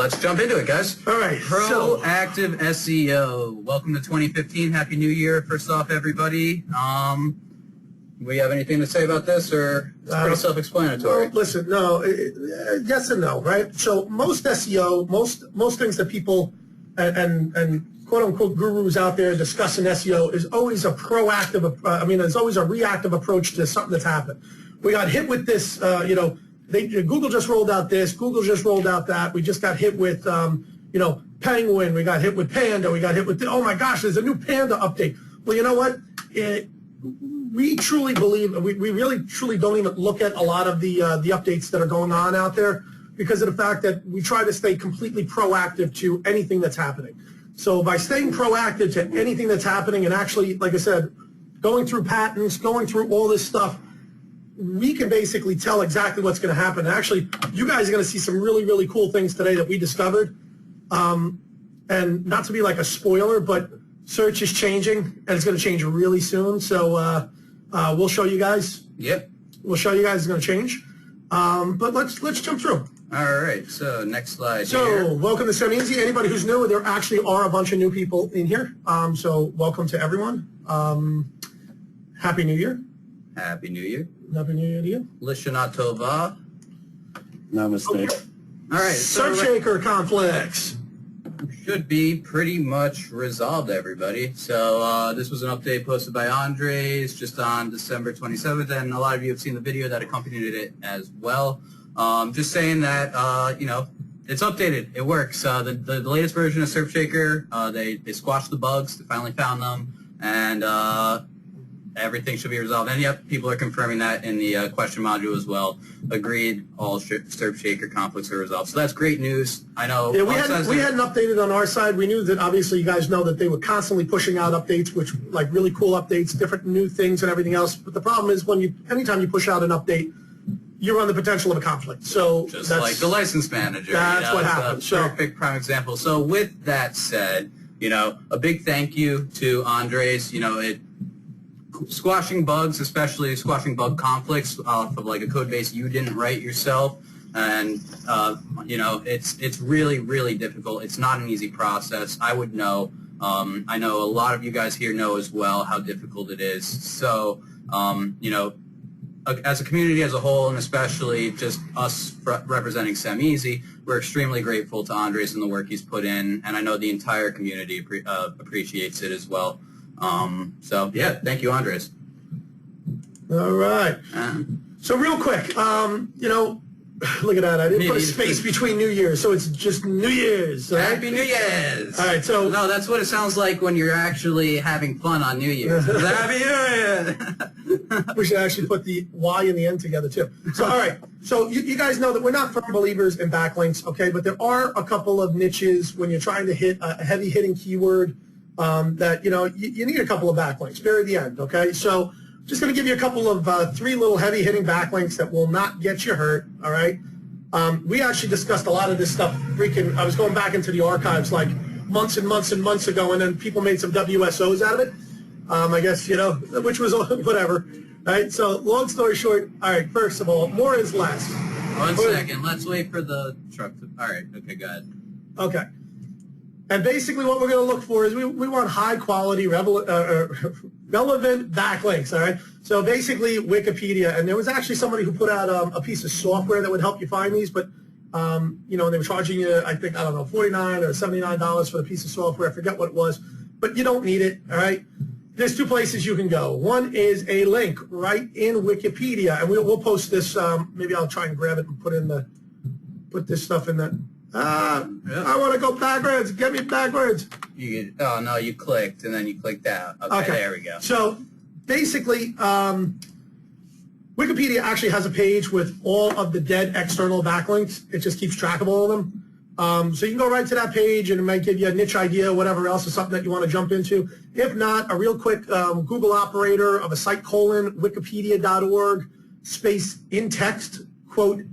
let's jump into it, guys. All right. Proactive SEO. Welcome to 2015. Happy New Year. First off, everybody. We have anything to say about this, or it's pretty self-explanatory? Well, listen, no, yes and no, right? So most SEO, most things that people and quote-unquote gurus out there discussing SEO is always a proactive, it's always a reactive approach to something that's happened. We got hit with this, Google just rolled out this, Google just rolled out that. We just got hit with, Penguin. We got hit with Panda. We got hit with, oh my gosh, there's a new Panda update. Well, you know what? We truly believe, we really truly don't even look at a lot of the updates that are going on out there because of the fact that we try to stay completely proactive to anything that's happening. So by staying proactive to anything that's happening and actually, like I said, going through patents, going through all this stuff, we can basically tell exactly what's going to happen. And actually, you guys are going to see some really, really cool things today that we discovered. And not to be like a spoiler, but search is changing, and it's going to change really soon. So we'll show you guys. Yep. We'll show you guys it's going to change. But let's jump through. All right. So next slide. So welcome to Seme. Anybody who's new, there actually are a bunch of new people in here. So welcome to everyone. Happy New Year. Happy New Year. Happy New Year to you. Lishana Tova. Namaste. Okay. All right. Search shaker conflicts. Should be pretty much resolved, everybody. So this was an update posted by Andres just on December 27th, and a lot of you have seen the video that accompanied it as well. Just saying that, it's updated. It works. The latest version of Surfshaker, they squashed the bugs. They finally found them, and everything should be resolved. And yep, people are confirming that in the question module as well. Agreed, all Surfshaker conflicts are resolved. So that's great news. I know. Yeah, we hadn't updated on our side. We knew that obviously you guys know that they were constantly pushing out updates, which like really cool updates, different new things and everything else. But the problem is anytime you push out an update, you run the potential of a conflict. So just like the license manager. That's what happens. Perfect prime example. So with that said, a big thank you to Andres. Squashing bugs, especially squashing bug conflicts off of like a code base you didn't write yourself, and it's really, really difficult. It's not an easy process. I would know. I know a lot of you guys here know as well how difficult it is. So as a community as a whole, and especially just us representing Seme, we're extremely grateful to Andres and the work he's put in, and I know the entire community appreciates it as well. So yeah, thank you, Andres. All right. So real quick, look at that. I didn't put a space between New Year's, so it's just New Year's. Right? Happy New Year's. All right. So no, that's what it sounds like when you're actually having fun on New Year's. Happy New Year. We should actually put the Y and the N together too. So all right. So you guys know that we're not firm believers in backlinks, okay? But there are a couple of niches when you're trying to hit a heavy hitting keyword. That you need a couple of backlinks. Very the end, okay? So just going to give you a couple of 3 little heavy-hitting backlinks that will not get you hurt, all right? We actually discussed a lot of this stuff. I was going back into the archives like months and months and months ago, and then people made some WSOs out of it. I guess, which was whatever, right? So long story short, all right, first of all, more is less. One second. Let's wait for the truck to... All right. Okay, go ahead. Okay. And basically what we're going to look for is we want high-quality, relevant backlinks, all right? So basically Wikipedia, and there was actually somebody who put out a piece of software that would help you find these, but, they were charging you, I think, I don't know, $49 or $79 for the piece of software. I forget what it was, but you don't need it, all right? There's 2 places you can go. One is a link right in Wikipedia, and we'll post this. Maybe I'll try and grab it and put this stuff in the... I want to go backwards. Get me backwards. Oh, no, you clicked, and then you clicked out. Okay, there we go. So, basically, Wikipedia actually has a page with all of the dead external backlinks. It just keeps track of all of them. So you can go right to that page, and it might give you a niche idea, whatever else, or something that you want to jump into. If not, a real quick Google operator of a site: wikipedia.org, space in text, quote,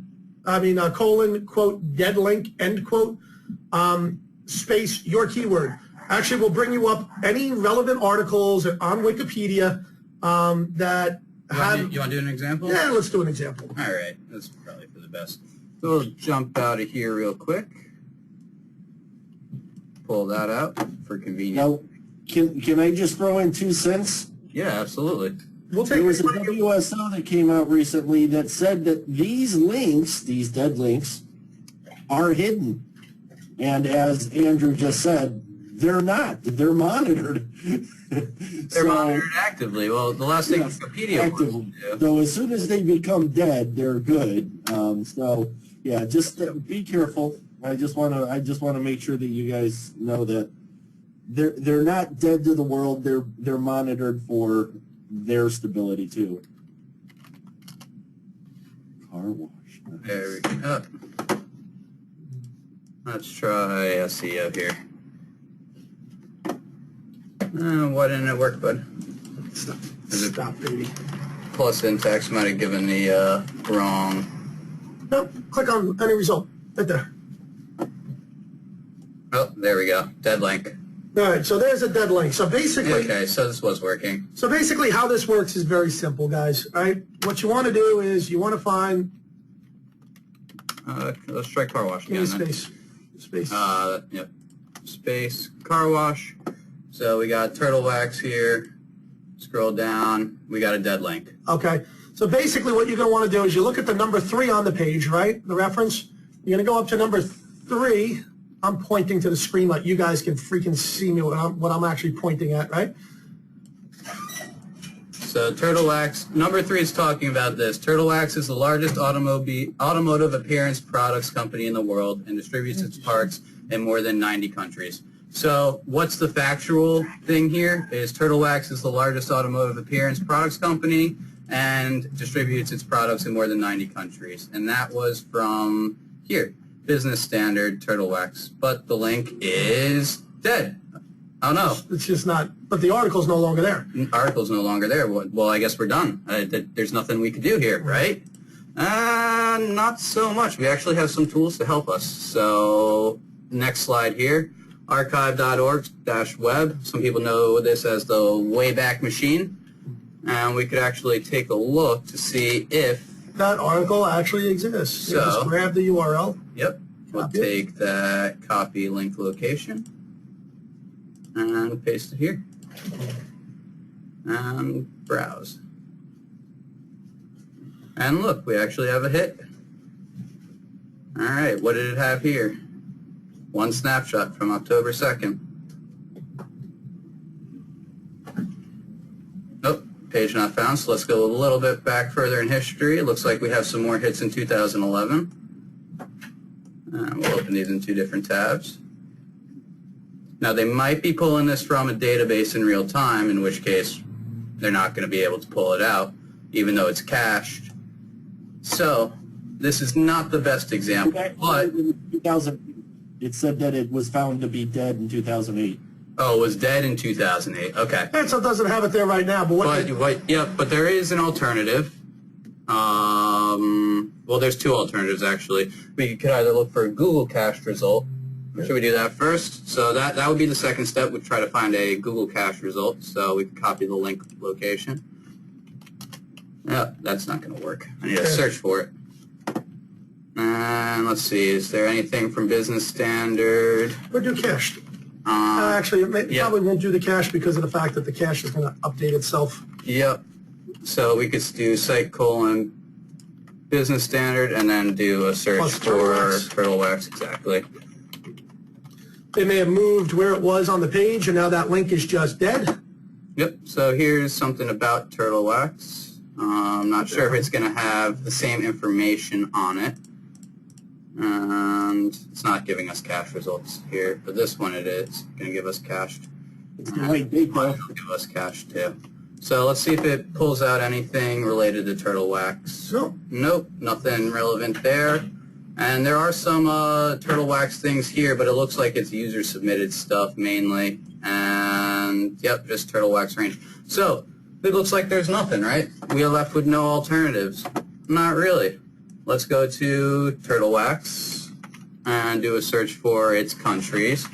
dead link, end quote, space, your keyword. Actually, will bring you up any relevant articles on Wikipedia that have... You want to do an example? Yeah, let's do an example. All right. That's probably for the best. So we'll jump out of here real quick. pull that out for convenience. Now, can I just throw in 2 cents? Yeah, absolutely. We'll take There was a it. WSO that came out recently that said that these links, these dead links, are hidden. And as Andrew just said, they're not. They're monitored. They're monitored actively. Well, the last thing Wikipedia actively. do. So as soon as they become dead, they're good. So yeah, just be careful. I just want to make sure that you guys know that they're not dead to the world. They're monitored for their stability too. Car wash. There we go. Let's try SEO here. Why didn't it work, bud? Stop, baby. Plus Intex might have given the wrong. Nope. Click on any result. Right there. Oh, there we go. Dead link. All right, so there's a dead link. So basically, Okay, so this was working. So basically how this works is very simple, guys. All right, what you want to do is you want to find Let's try car wash give me again. Then. space. Yep. Space car wash. So we got turtle wax here. Scroll down. We got a dead link. Okay. So basically what you're going to want to do is you look at the number 3 on the page, right? The reference. You're going to go up to number 3. I'm pointing to the screen like you guys can freaking see me what I'm actually pointing at, right? So Turtle Wax, number 3 is talking about this. Turtle Wax is the largest automotive appearance products company in the world and distributes its parts in more than 90 countries. So what's the factual thing here is Turtle Wax is the largest automotive appearance products company and distributes its products in more than 90 countries. And that was from here, Business Standard Turtle Wax. But the link is dead. Oh no. It's just not, but the article's no longer there. Article's no longer there. Well, I guess we're done. There's nothing we can do here, right? Not so much. We actually have some tools to help us. So, next slide here. archive.org-web. Some people know this as the Wayback Machine. And we could actually take a look to see if... That article actually exists. You just grab the URL. Yep. We'll take that copy link location and paste it here. And browse. And look, we actually have a hit. Alright, what did it have here? One snapshot from October 2nd. Nope, page not found, so let's go a little bit back further in history. It looks like we have some more hits in 2011. And we'll open these in 2 different tabs. Now they might be pulling this from a database in real time, in which case they're not going to be able to pull it out, even though it's cached. So this is not the best example, but... It said that it was found to be dead in 2008. Oh, it was dead in 2008. Okay. Pencil doesn't have it there right now, but but there is an alternative. Well, there's 2 alternatives actually. We could either look for a Google cached result. Should we do that first? So that would be the second step. We'd try to find a Google cache result. So we can copy the link location. No, that's not going to work. I need to search for it. And let's see, is there anything from Business Standard? We'll do cached. Actually, it probably won't do the cache because of the fact that the cache is going to update itself. Yep. So we could do site : Business Standard and then do a search Plus for Turtle Wax. Exactly. They may have moved where it was on the page, and now that link is just dead. Yep. So here's something about Turtle Wax. I'm not sure if it's going to have the same information on it. And it's not giving us cache results here. But this one it is going to give us cached. It's the right date, though. It'll give us cached too. So let's see if it pulls out anything related to Turtle Wax. Nope, nothing relevant there. And there are some Turtle Wax things here, but it looks like it's user-submitted stuff mainly. And, yep, just Turtle Wax range. So, it looks like there's nothing, right? We are left with no alternatives. Not really. Let's go to Turtle Wax and do a search for its countries.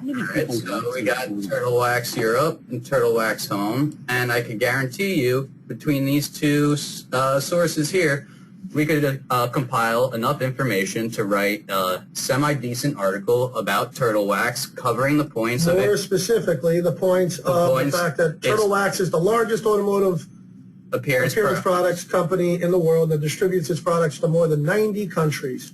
Alright, so we got Turtle Wax Europe and Turtle Wax Home, and I can guarantee you, between these 2 sources here, we could compile enough information to write a semi-decent article about turtle wax, covering the points of it. More specifically, the points of the fact that Turtle Wax is the largest automotive appearance products company in the world that distributes its products to more than 90 countries.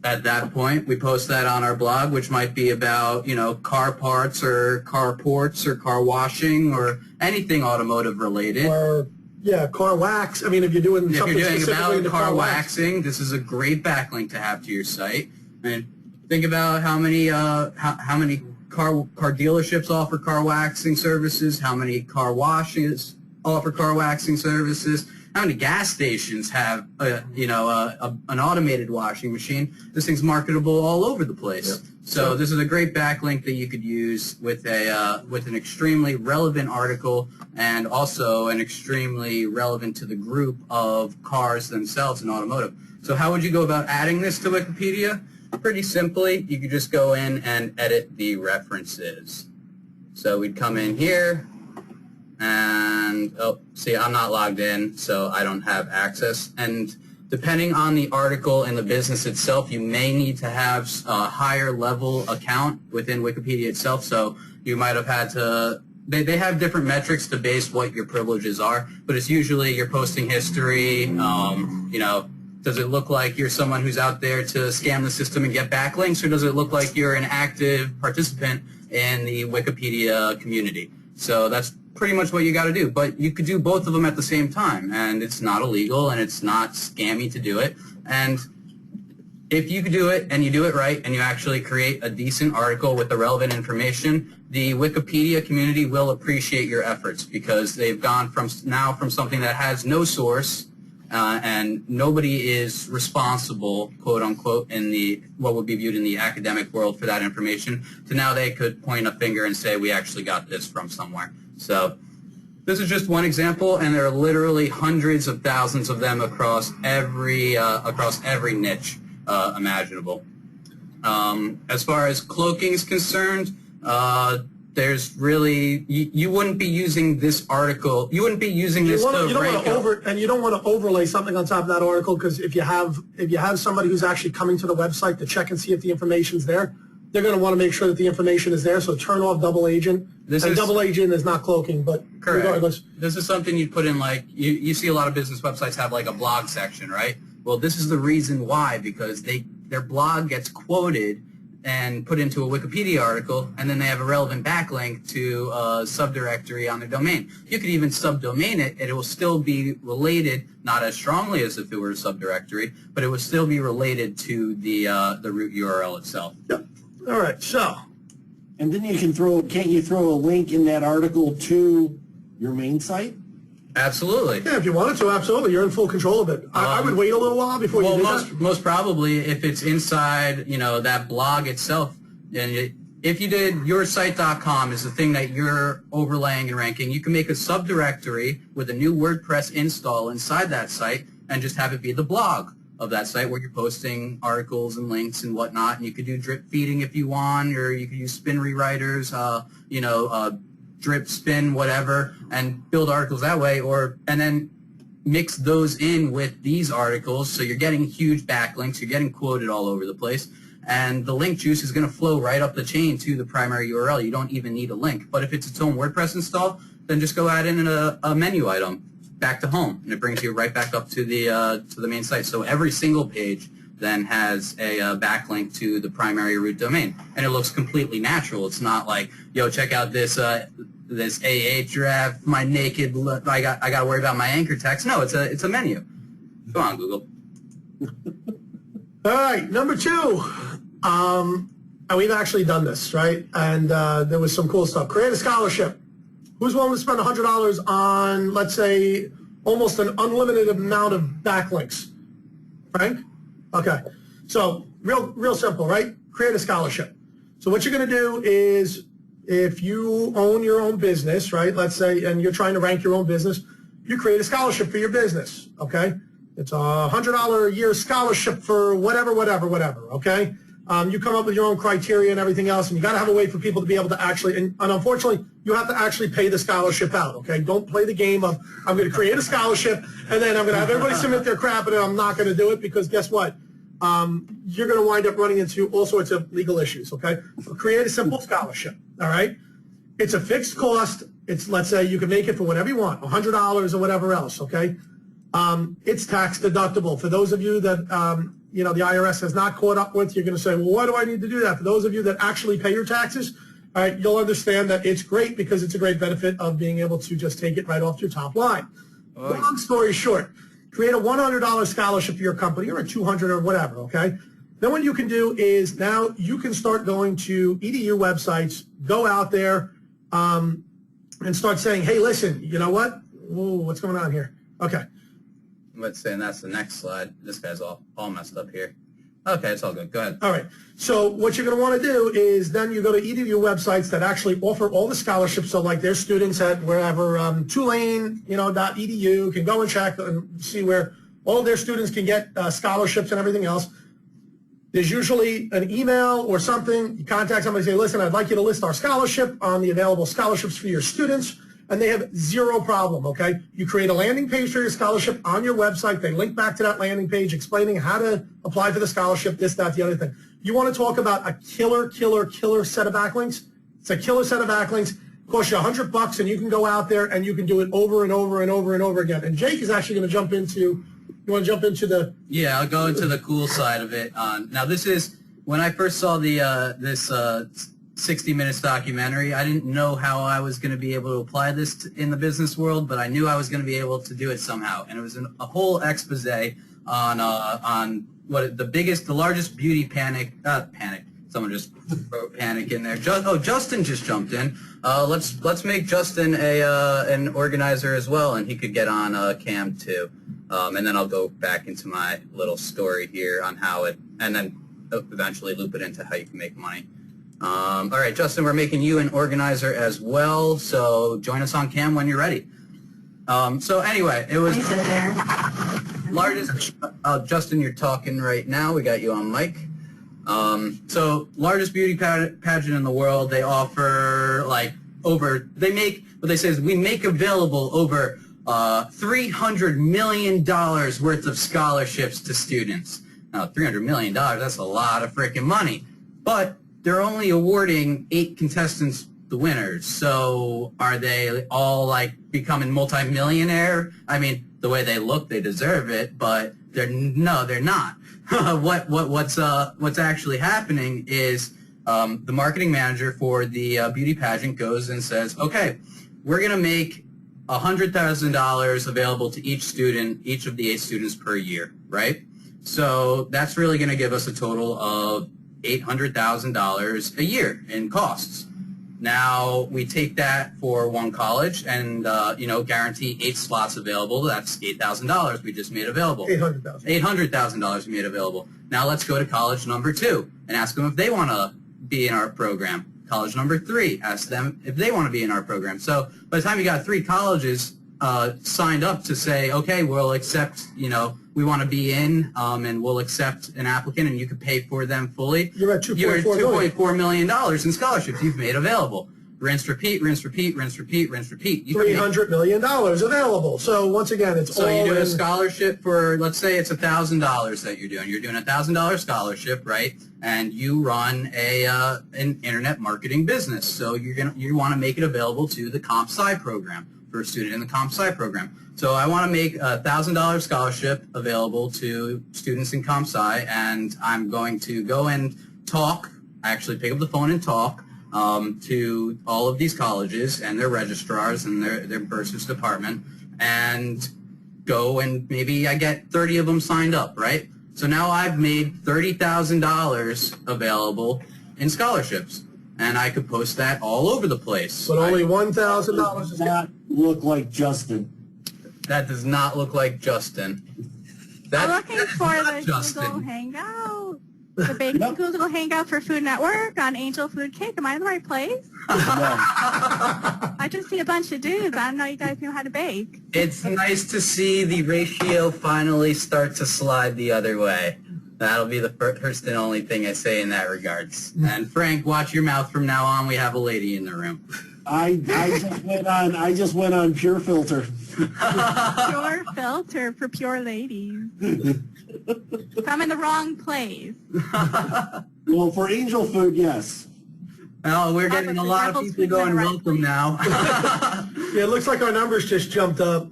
At that point, we post that on our blog, which might be about, you know, car parts or car ports or car washing or anything automotive related. Or, yeah, car wax. I mean, if you're doing something specifically about car waxing, this is a great backlink to have to your site. And think about how many car dealerships offer car waxing services, how many car washes offer car waxing services. How many gas stations have, an automated washing machine? This thing's marketable all over the place. Yep. So this is a great backlink that you could use with an extremely relevant article and also an extremely relevant to the group of cars themselves in automotive. So how would you go about adding this to Wikipedia? Pretty simply, you could just go in and edit the references. So we'd come in here. And, see, I'm not logged in, so I don't have access. And depending on the article and the business itself, you may need to have a higher level account within Wikipedia itself. So you might have had to, they have different metrics to base what your privileges are, but it's usually your posting history, does it look like you're someone who's out there to scam the system and get backlinks, or does it look like you're an active participant in the Wikipedia community? So that's pretty much what you got to do, but you could do both of them at the same time, and it's not illegal and it's not scammy to do it. And if you could do it and you do it right and you actually create a decent article with the relevant information, the Wikipedia community will appreciate your efforts, because they've gone from something that has no source and nobody is responsible, quote unquote, in what would be viewed in the academic world for that information, to now they could point a finger and say, we actually got this from somewhere. So this is just one example, and there are literally hundreds of thousands of them across every niche imaginable. As far as cloaking is concerned, there's really you wouldn't be using this article. You wouldn't be using this to rank up. And you don't want to overlay something on top of that article, because if you have somebody who's actually coming to the website to check and see if the information's there, they're going to want to make sure that the information is there. So turn off double agent. Double agent is not cloaking, but correct. Regardless. This is something you'd put in, like, you see a lot of business websites have like a blog section, right? Well, this is the reason why, because their blog gets quoted and put into a Wikipedia article, and then they have a relevant backlink to a subdirectory on their domain. You could even subdomain it, and it will still be related, not as strongly as if it were a subdirectory, but it would still be related to the root URL itself. Yep. All right, so. And then can't you throw a link in that article to your main site? Absolutely. Yeah, if you wanted to, absolutely. You're in full control of it. I would wait a little while before you do that. Most probably, if it's inside, that blog itself, and if you did yoursite.com is the thing that you're overlaying and ranking, you can make a subdirectory with a new WordPress install inside that site and just have it be the blog of that site where you're posting articles and links and whatnot. And you could do drip feeding if you want, or you could use spin rewriters, drip, spin, whatever, and build articles that way, and then mix those in with these articles, so you're getting huge backlinks, you're getting quoted all over the place, and the link juice is going to flow right up the chain to the primary URL. You don't even need a link. But if it's its own WordPress install, then just go add in a menu item, back to home, and it brings you right back up to the main site. So every single page then has a backlink to the primary root domain, and it looks completely natural. It's not like, yo, check out this AH draft, my naked look, I got to worry about my anchor text. No, it's a menu. Go on, Google. All right, number 2. And we've actually done this, right? And there was some cool stuff. Create a scholarship. Who's willing to spend $100 on, let's say, almost an unlimited amount of backlinks? Frank? Okay. So real simple, right? Create a scholarship. So what you're going to do is, if you own your own business, right, let's say, and you're trying to rank your own business, you create a scholarship for your business, okay? It's a $100 a year scholarship for whatever, okay? You come up with your own criteria and everything else, and you got to have a way for people to be able to actually, and unfortunately, you have to actually pay the scholarship out, okay? Don't play the game of, I'm going to create a scholarship, and then I'm going to have everybody submit their crap, and then I'm not going to do it, because guess what? You're going to wind up running into all sorts of legal issues, okay? So create a simple scholarship, all right? It's a fixed cost. It's, let's say you can make it for whatever you want, $100 or whatever else, okay? It's tax deductible. For those of you that, you know, the IRS has not caught up with, you're going to say, well, why do I need to do that? For those of you that actually pay your taxes, all right, you'll understand that it's great because it's a great benefit of being able to just take it right off your top line. Long story short, create a $100 scholarship for your company, or a $200 or whatever, okay? Then what you can do is now you can start going to EDU websites, go out there, and start saying, hey, listen, you know what? Whoa, what's going on here? Okay. Let's say, and that's the next slide. This guy's all messed up here. Okay, it's all good. Go ahead. All right. So what you're going to want to do is then you go to EDU websites that actually offer all the scholarships. So like their students at wherever, Tulane, you know, .edu can go and check and see where all of their students can get scholarships and everything else. There's usually an email or something. You contact somebody and say, listen, I'd like you to list our scholarship on the available scholarships for your students. And they have zero problem, okay? You create a landing page for your scholarship on your website. They link back to that landing page explaining how to apply for the scholarship, this, that, the other thing. You want to talk about a killer set of backlinks? It's a killer set of backlinks. Costs you $100, and you can go out there and you can do it over and over and over and over again. And Jake is actually going to jump into, you want to jump into the... Yeah, I'll go into the cool side of it. Now, this is, when I first saw the this 60 Minutes documentary, I didn't know how I was going to be able to apply this in the business world, but I knew I was going to be able to do it somehow. And it was a whole expose on what the largest beauty panic. Someone just wrote panic in there. Justin just jumped in. Let's make Justin an organizer as well, and he could get on cam too. And then I'll go back into my little story here on how it, and then eventually loop it into how you can make money. All right, Justin, we're making you an organizer as well, so join us on cam when you're ready. So anyway, it was largest, Justin, you're talking right now. We got you on mic. So largest beauty pageant in the world. They offer they make, what they say is we make available over $300 million worth of scholarships to students. Now, $300 million, that's a lot of freaking money. But they're only awarding 8 contestants the winners. So are they all like becoming multimillionaire? I mean, the way they look, they deserve it, but they're not. What's actually happening is the marketing manager for the beauty pageant goes and says, okay, we're going to make $100,000 available to each student, each of the 8 students per year, right? So that's really going to give us a total of $800,000 a year in costs. Now we take that for one college and guarantee 8 slots available. That's $8,000 we just made available. $800,000 we made available. Now let's go to college number 2 and ask them if they want to be in our program. College number 3, ask them if they want to be in our program. So by the time you got 3 colleges signed up to say, okay, we'll accept, we want to be in, and we'll accept an applicant, and you can pay for them fully. You're at $2.4 million in scholarships you've made available. Rinse, repeat, rinse, repeat, rinse, repeat, rinse, repeat. $300 million available. So once again, it's all you do a scholarship for, let's say it's $1,000 that you're doing. You're doing a $1,000 scholarship, right? And you run an internet marketing business. So you want to make it available to the Comp Sci program, for a student in the Comp Sci program. So I want to make a $1,000 scholarship available to students in Comp Sci, and I'm going to go and talk, actually pick up the phone and talk to all of these colleges and their registrars and their bursars department, and go and maybe I get 30 of them signed up, right? So now I've made $30,000 available in scholarships, and I could post that all over the place. But only $1,000 does not look like Justin. That does not look like Justin. I'm looking for the Google Hangout. The big Google Hangout for Food Network on Angel Food Cake. Am I in the right place? I just see a bunch of dudes. I don't know you guys know how to bake. It's nice to see the ratio finally start to slide the other way. That'll be the first and only thing I say in that regards. And Frank, watch your mouth from now on. We have a lady in the room. I just went on Pure Filter. Pure filter for pure ladies. I'm in the wrong place. Well, for angel food, yes. Oh, we're getting a lot of people going welcome now. Yeah, it looks like our numbers just jumped up.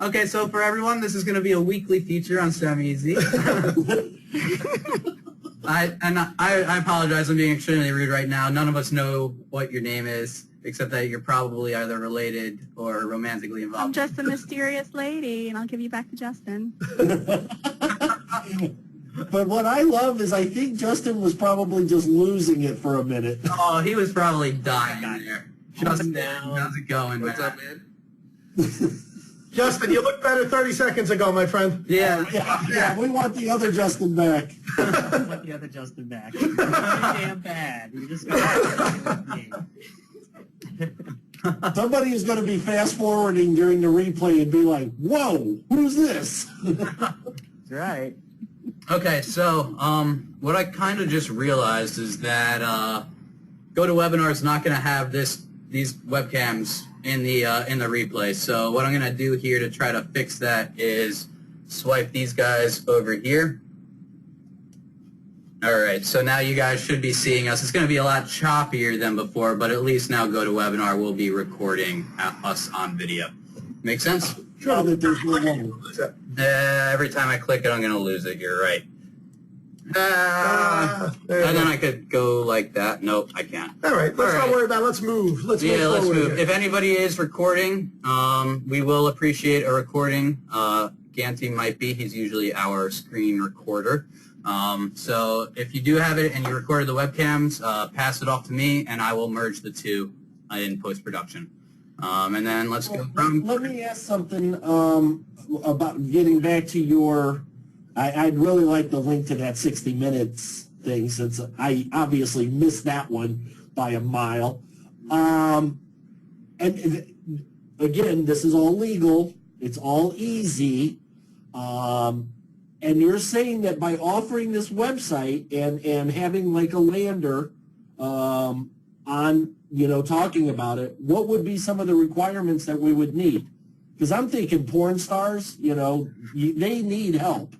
Okay, so for everyone, this is going to be a weekly feature on Seme Easy. I apologize. I'm being extremely rude right now. None of us know what your name is, except that you're probably either related or romantically involved. I'm just a mysterious lady, and I'll give you back to Justin. But what I love is I think Justin was probably just losing it for a minute. Oh, he was probably dying there. Justin, how's it going, What's man? up, man? Justin, you looked better 30 seconds ago, my friend. Yeah. Yeah, we want the other Justin back. I want the other Justin back. You're pretty damn bad. You just got Somebody is going to be fast forwarding during the replay and be like, "Whoa, who's this?" That's right. Okay, so what I kind of just realized is that GoToWebinar is not going to have these webcams in the replay. So what I'm going to do here to try to fix that is swipe these guys over here. All right, so now you guys should be seeing us. It's going to be a lot choppier than before, but at least now GoToWebinar will be recording us on video. Make sense? Sure that there's no one. Every time I click it, I'm going to lose it. You're right. And then I could go like that. Nope, I can't. All right, let's not worry about it. Let's move. Let's move let's forward move. here. If anybody is recording, we will appreciate a recording. Ganti might be. He's usually our screen recorder. So if you do have it and you recorded the webcams, pass it off to me, and I will merge the two in post-production. And then let's go from... Let me ask something about getting back to your... I'd really like the link to that 60 Minutes thing, since I obviously missed that one by a mile. And again, this is all legal. It's all easy. And you're saying that by offering this website and having like a lander on, talking about it, what would be some of the requirements that we would need? Because I'm thinking porn stars, they need help.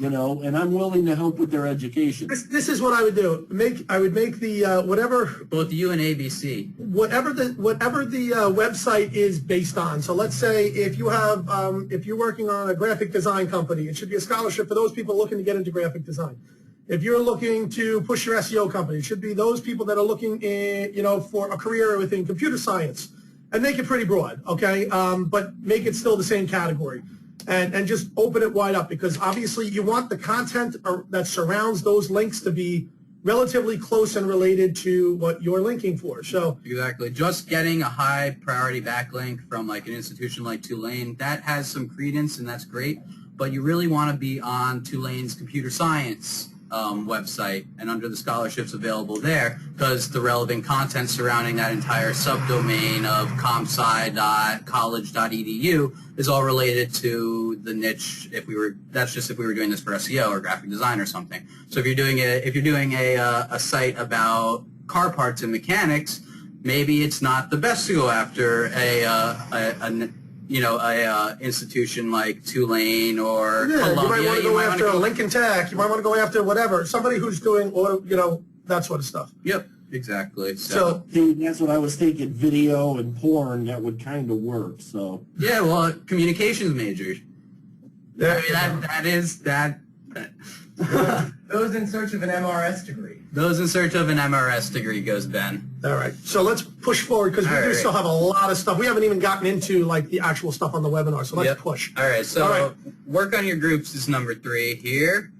And I'm willing to help with their education. This is what I would do. I would make the whatever Both you and ABC. whatever the website is based on. So let's say if you have if you're working on a graphic design company, it should be a scholarship for those people looking to get into graphic design. If you're looking to push your SEO company, it should be those people that are looking for a career within computer science, and make it pretty broad, okay? But make it still the same category. And just open it wide up, because obviously you want the content that surrounds those links to be relatively close and related to what you're linking for. So Exactly. Just getting a high priority backlink from like an institution like Tulane, that has some credence and that's great, but you really want to be on Tulane's computer science website and under the scholarships available there, because the relevant content surrounding that entire subdomain of compsci.college.edu is all related to the niche. That's just if we were doing this for SEO or graphic design or something. So if you're doing a site about car parts and mechanics, maybe it's not the best to go after a institution like Tulane or Columbia. You might want to go after Lincoln Tech. You might want to go after whatever. Somebody who's doing that sort of stuff. Yep, exactly. So That's what I was thinking. Video and porn, that would kind of work. So yeah, well, communications majors. Those in search of an MRS degree. Those in search of an MRS degree goes Ben. all right. So let's push forward, because we do still have a lot of stuff. We haven't even gotten into like the actual stuff on the webinar. So let's push. All right. So work on your groups is number 3 here.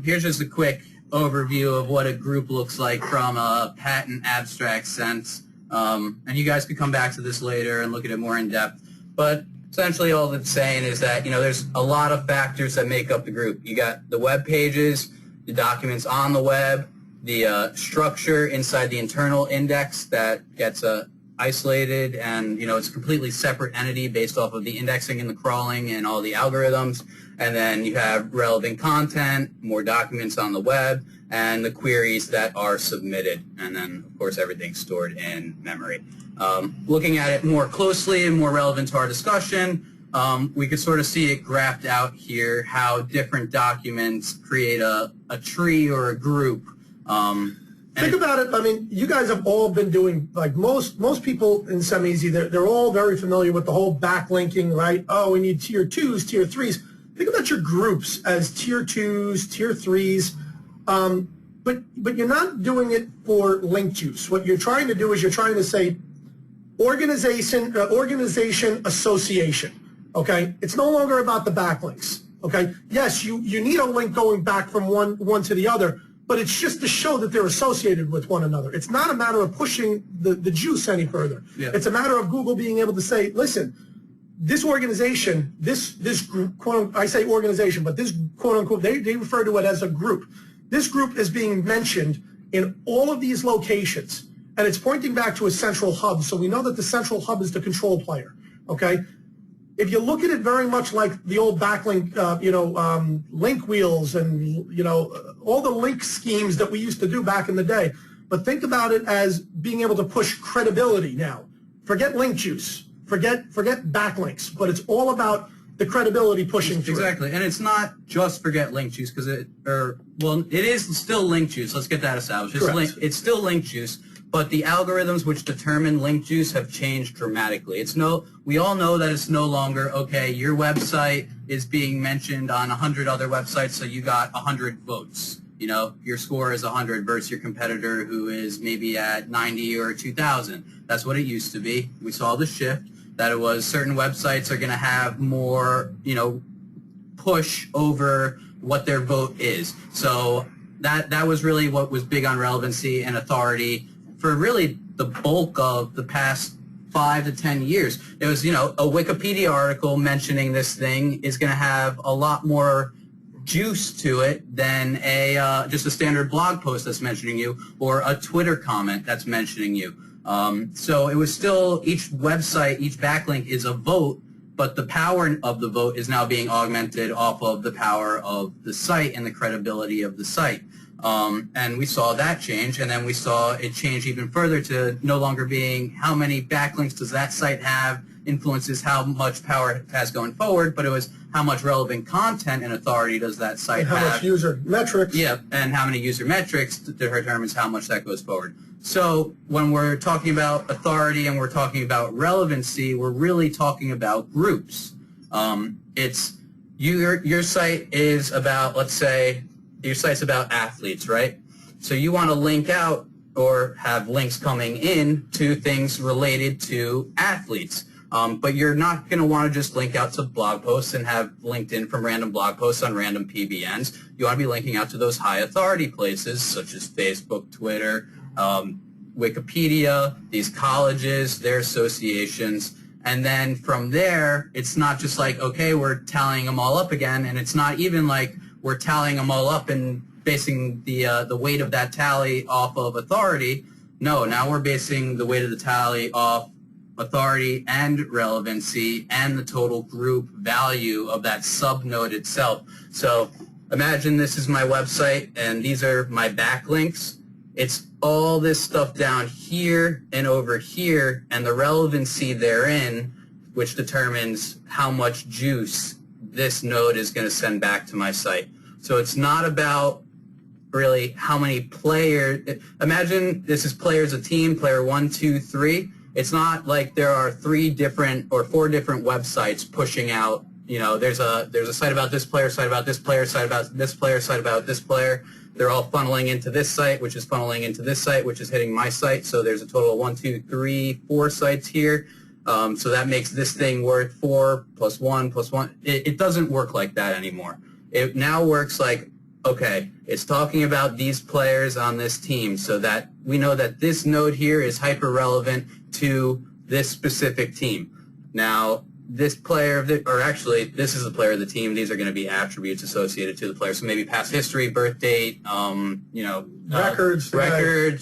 Here's just a quick overview of what a group looks like from a patent abstract sense. And you guys could come back to this later and look at it more in depth. But essentially all it's saying is that, there's a lot of factors that make up the group. You got the web pages, the documents on the web, the structure inside the internal index that gets isolated, and it's a completely separate entity based off of the indexing and the crawling and all the algorithms. And then you have relevant content, more documents on the web, and the queries that are submitted. And then, of course, everything's stored in memory. Looking at it more closely and more relevant to our discussion, we could sort of see it graphed out here, how different documents create a tree or a group. Think about it. I mean, you guys have all been doing, like most people in SEMeasy, they're all very familiar with the whole backlinking, right? Oh, we need tier 2s, tier 3s. Think about your groups as tier 2s, tier 3s. But you're not doing it for link juice. What you're trying to do is you're trying to say organization, association. Okay? It's no longer about the backlinks. Okay? Yes, you need a link going back from one to the other, but it's just to show that they're associated with one another. It's not a matter of pushing the juice any further. Yeah. It's a matter of Google being able to say, listen, this organization, this group, quote, I say organization, but this quote unquote, they refer to it as a group. This group is being mentioned in all of these locations, and it's pointing back to a central hub. So we know that the central hub is the control player. Okay. If you look at it very much like the old backlink, link wheels and, all the link schemes that we used to do back in the day. But think about it as being able to push credibility now. Forget link juice. Forget backlinks. But it's all about the credibility pushing through. Exactly. And it's not just forget link juice because it is still link juice. Let's get that established. It's still link juice. But the algorithms which determine link juice have changed dramatically. We all know that it's no longer, okay, your website is being mentioned on 100 other websites, so you got 100 votes. Your score is 100 versus your competitor who is maybe at 90 or 2,000. That's what it used to be. We saw the shift, that it was certain websites are going to have more, push over what their vote is. So that was really what was big on relevancy and authority for really the bulk of the past 5 to 10 years. It was, a Wikipedia article mentioning this thing is going to have a lot more juice to it than just a standard blog post that's mentioning you or a Twitter comment that's mentioning you. So it was still, each website, each backlink is a vote, but the power of the vote is now being augmented off of the power of the site and the credibility of the site. And we saw that change, and then we saw it change even further to no longer being how many backlinks does that site have influences how much power it has going forward, but it was how much relevant content and authority does that site have. How much user metrics. Yeah, and how many user metrics determines how much that goes forward. So when we're talking about authority and we're talking about relevancy, we're really talking about groups. It's your site is about, let's say, your site's about athletes, right? So you want to link out or have links coming in to things related to athletes. But you're not going to want to just link out to blog posts and have linked in from random blog posts on random PBNs. You want to be linking out to those high authority places such as Facebook, Twitter, Wikipedia, these colleges, their associations. And then from there, it's not just like, okay, we're tallying them all up again, and it's not even like we're tallying them all up and basing the weight of that tally off of authority. No, now we're basing the weight of the tally off authority and relevancy and the total group value of that subnode itself. So imagine this is my website and these are my backlinks. It's all this stuff down here and over here and the relevancy therein, which determines how much juice this node is going to send back to my site. So it's not about really how many players. Imagine this is players a team, player 1, 2, 3. It's not like there are 3 different or 4 different websites pushing out, there's a site about this player, site about this player, site about this player, site about this player. They're all funneling into this site, which is funneling into this site, which is hitting my site. So there's a total of 1, 2, 3, 4 sites here. So that makes this thing worth 4 plus 1 plus 1. It doesn't work like that anymore. It now works like, okay, it's talking about these players on this team so that we know that this node here is hyper relevant to this specific team. Now, this player, this is the player of the team. These are going to be attributes associated to the player. So maybe past history, birth date, records,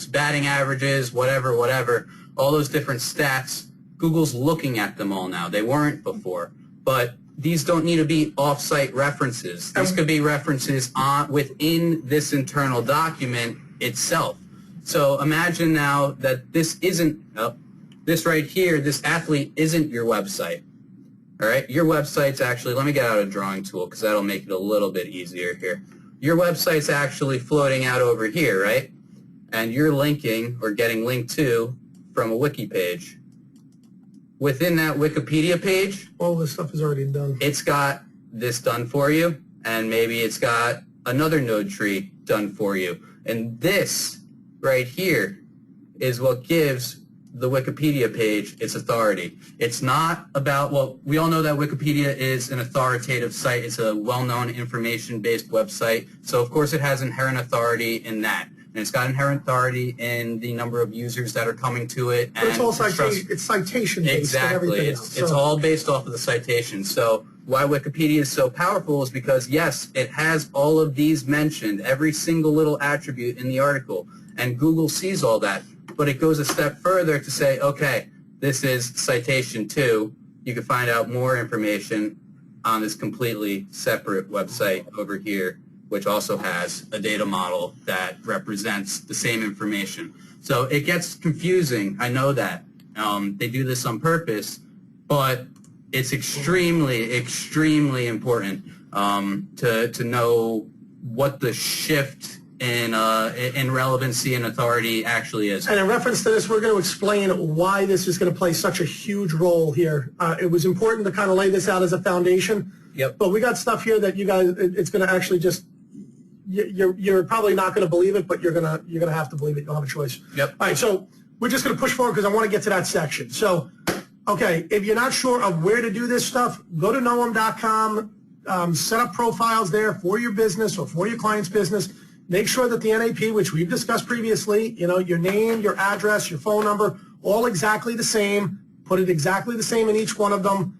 batting averages, whatever. all those different stats, Google's looking at them all now. They weren't before. But these don't need to be off-site references. These could be references within this internal document itself. So imagine now that this isn't, this right here, this athlete isn't your website. All right, your website's actually, let me get out a drawing tool because that'll make it a little bit easier here. Your website's actually floating out over here, right? And you're linking or getting linked to from a wiki page. Within that Wikipedia page, all this stuff is already done. It's got this done for you, and maybe it's got another node tree done for you. And this right here is what gives the Wikipedia page its authority. It's not about, well, we all know that Wikipedia is an authoritative site. It's a well-known information-based website. So, of course, it has inherent authority in that. And it's got inherent authority in the number of users that are coming to it. But it's all citation-based. Exactly. It's all based off of the citation. So why Wikipedia is so powerful is because, yes, it has all of these mentioned, every single little attribute in the article. And Google sees all that. But it goes a step further to say, okay, this is citation 2. You can find out more information on this completely separate website over here, which also has a data model that represents the same information. So it gets confusing. I know that. They do this on purpose, but it's extremely, extremely important to know what the shift in relevancy and authority actually is. And in reference to this, we're going to explain why this is going to play such a huge role here. It was important to kind of lay this out as a foundation. Yep. But we got stuff here that you guys, it's going to actually just, you're probably not going to believe it, but you're going to have to believe it. You'll have a choice. Yep. All right, so we're just going to push forward because I want to get to that section. So, okay, if you're not sure of where to do this stuff, go to knowem.com, set up profiles there for your business or for your client's business. Make sure that the NAP, which we've discussed previously, you know, your name, your address, your phone number, all exactly the same. Put it exactly the same in each one of them,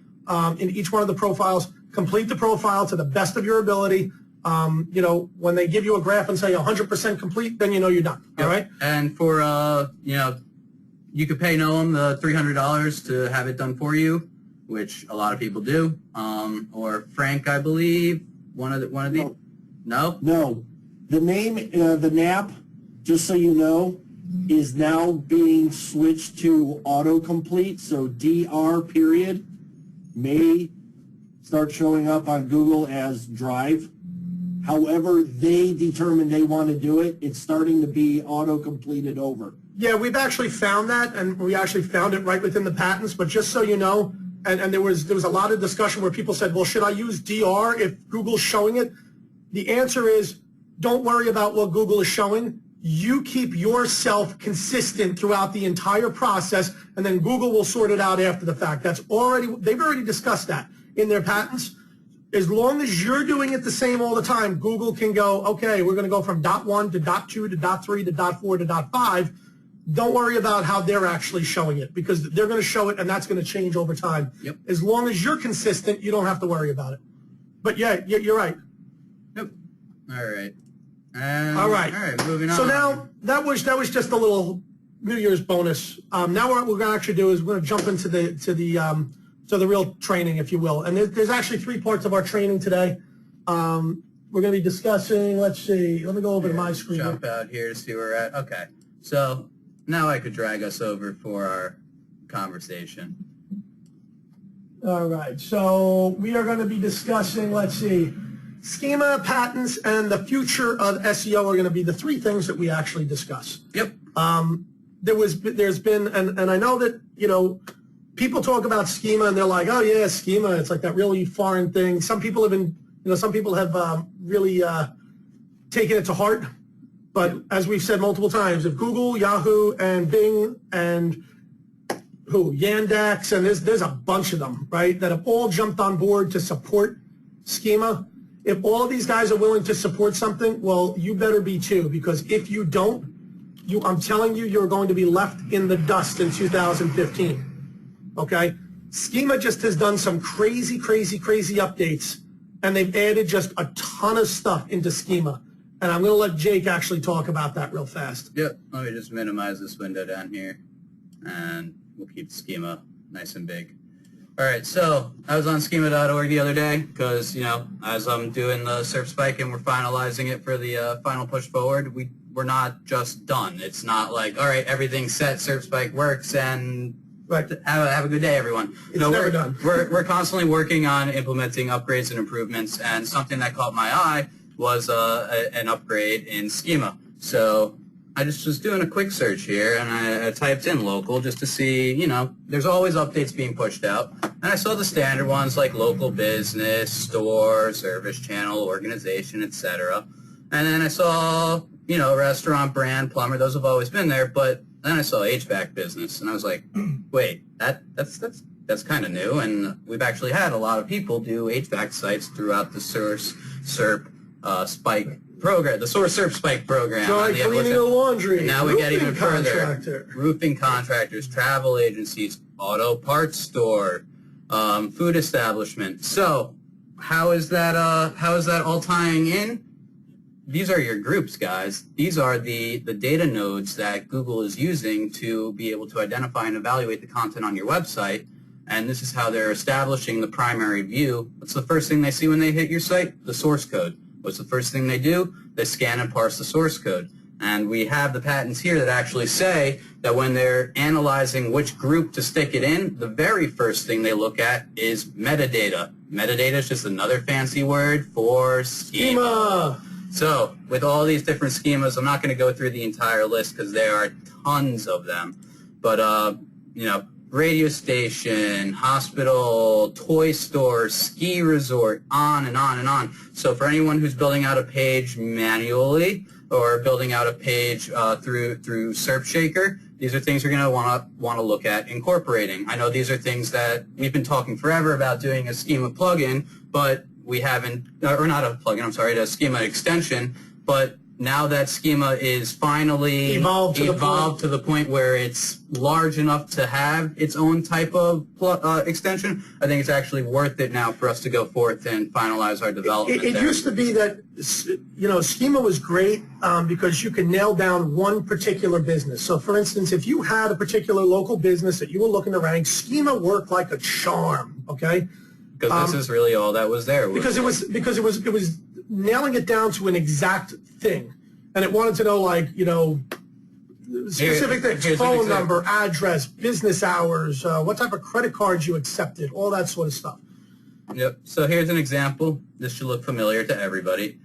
in each one of the profiles. Complete the profile to the best of your ability. You know, when they give you a graph and say 100% complete, then you know you're done. All right. And for you know, you could pay Noam the $300 to have it done for you, which a lot of people do. Or Frank, I believe, one of these. No. No. The name, the NAP, just so you know, is now being switched to autocomplete. So DR period may start showing up on Google as Drive. However they determine they want to do it, it's starting to be auto-completed over. Yeah, we've actually found that, and we actually found it right within the patents. But just so you know, and there was a lot of discussion where people said, well, should I use DR if Google's showing it? The answer is, don't worry about what Google is showing. You keep yourself consistent throughout the entire process, and then Google will sort it out after the fact. They've already discussed that in their patents. As long as you're doing it the same all the time, Google can go, okay, we're going to go from .1 to .2 to .3 to .4 to .5. Don't worry about how they're actually showing it, because they're going to show it, and that's going to change over time. Yep. As long as you're consistent, you don't have to worry about it. But yeah, you're right. Yep. All right. All right. Moving on. So now that was just a little New Year's bonus. Now what we're going to actually do is we're going to jump into the real training, if you will. And there's actually 3 parts of our training today. We're going to be discussing. Let's see. Let me go over to my screen. Jump out here to see where we're at. Okay. So now I could drag us over for our conversation. All right. So we are going to be discussing. Let's see. Schema, patents, and the future of SEO are going to be the 3 things that we actually discuss. Yep. There's been, and I know that, you know, people talk about schema and they're like, oh yeah, schema, it's like that really foreign thing. Some people have been, you know, some people have really taken it to heart. But as we've said multiple times, if Google, Yahoo, and Bing, and Yandex, and there's a bunch of them, right, that have all jumped on board to support schema. If all of these guys are willing to support something, well, you better be too, because if you don't, I'm telling you, you're going to be left in the dust in 2015, okay? Schema just has done some crazy, crazy, crazy updates, and they've added just a ton of stuff into Schema. And I'm going to let Jake actually talk about that real fast. Yep. Let me just minimize this window down here. and we'll keep the schema nice and big. All right, so I was on schema.org the other day because, as I'm doing the SERP spike and we're finalizing it for the final push forward, we're not just done. It's not like, all right, everything's set, SERP spike works, and have a good day, everyone. It's never done. We're constantly working on implementing upgrades and improvements, and something that caught my eye was an upgrade in schema. So I just was doing a quick search here, and I typed in local just to see, there's always updates being pushed out. And I saw the standard ones like local business, store, service channel, organization, etc. And then I saw, restaurant, brand, plumber, those have always been there, but then I saw HVAC business, and I was like, wait, that's kind of new, and we've actually had a lot of people do HVAC sites throughout the SERP spike program, the Source SERP Spike program. Dry cleaning the laundry. And now we get even further. Contractor. Roofing contractors, travel agencies, auto parts store, food establishment. So how is that all tying in? These are your groups, guys. These are the data nodes that Google is using to be able to identify and evaluate the content on your website. And this is how they're establishing the primary view. What's the first thing they see when they hit your site? The source code. What's the first thing they do? They scan and parse the source code. And we have the patents here that actually say that when they're analyzing which group to stick it in, the very first thing they look at is metadata. Metadata is just another fancy word for schema. So with all these different schemas, I'm not going to go through the entire list because there are tons of them. But, radio station, hospital, toy store, ski resort, on and on and on. So for anyone who's building out a page manually or building out a page through SERP Shaker, these are things you're going to want to look at incorporating. I know these are things that we've been talking forever about doing a schema plugin, but we haven't, or not a plugin, I'm sorry, a schema extension, but now that schema is finally evolved to the point where it's large enough to have its own type of extension, I think it's actually worth it now for us to go forth and finalize our development. It used to be that, schema was great because you could nail down one particular business. So, for instance, if you had a particular local business that you were looking to rank, schema worked like a charm, okay? Because this is really all that was there. Because it was nailing it down to an exact thing, and it wanted to know, specific things: phone number, address, business hours, what type of credit cards you accepted, all that sort of stuff. Yep. So here's an example. This should look familiar to everybody.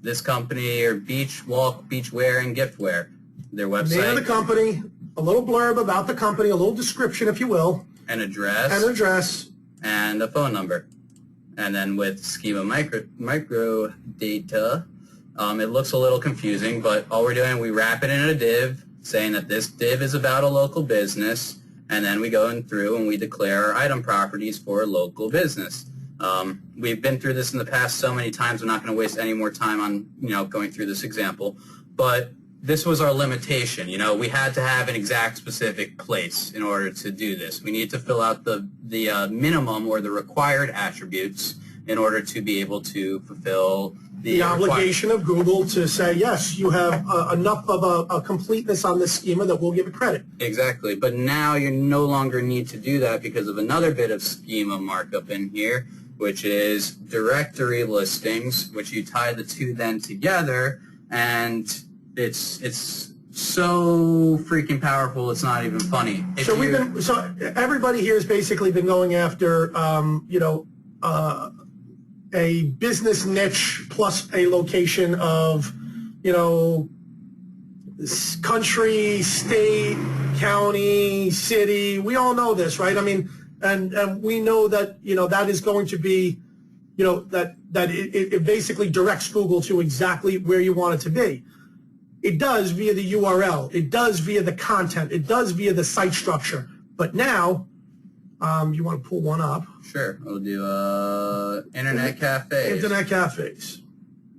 This company or beach walk, beach wear, and gift wear. Their website. Name of the company, a little blurb about the company, a little description, if you will. An address. And a phone number. And then with schema micro data, it looks a little confusing, but all we're doing, we wrap it in a div, saying that this div is about a local business, and then we go in through and we declare our item properties for a local business. We've been through this in the past so many times, I'm not going to waste any more time on going through this example, but this was our limitation. We had to have an exact specific place in order to do this. We need to fill out the minimum or the required attributes in order to be able to fulfill the obligation of Google to say, yes, you have enough of a completeness on this schema that we'll give it credit. Exactly. But now you no longer need to do that because of another bit of schema markup in here, which is directory listings, which you tie the two then together, and it's so freaking powerful. It's not even funny. So everybody here has basically been going after a business niche plus a location of country, state, county, city. We all know this, right? I mean, and we know that that is going to be that it basically directs Google to exactly where you want it to be. It does via the URL. It does via the content. It does via the site structure. But now, you want to pull one up? Sure. We'll do internet cafes. Internet cafes.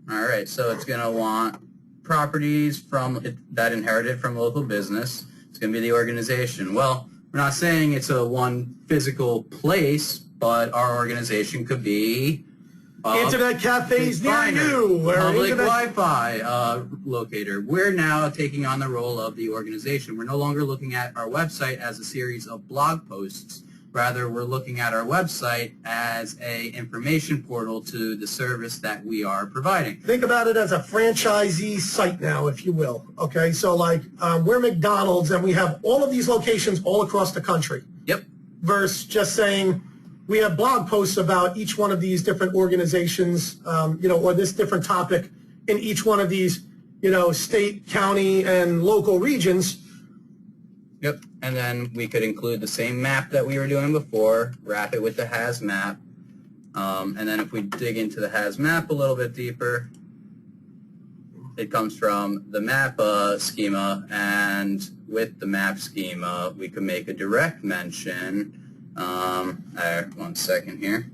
All right. So it's going to want properties that inherited from local business. It's going to be the organization. Well, we're not saying it's a one physical place, but our organization could be internet cafes near Finder, you. Or public internet... Wi-Fi locator. We're now taking on the role of the organization. We're no longer looking at our website as a series of blog posts. Rather, we're looking at our website as a information portal to the service that we are providing. Think about it as a franchisee site now, if you will. Okay, so like we're McDonald's and we have all of these locations all across the country. Yep. Versus just saying we have blog posts about each one of these different organizations, or this different topic in each one of these, state, county, and local regions. Yep, and then we could include the same map that we were doing before, wrap it with the has map, and then if we dig into the has map a little bit deeper, it comes from the map schema, and with the map schema, we could make a direct mention. One second here.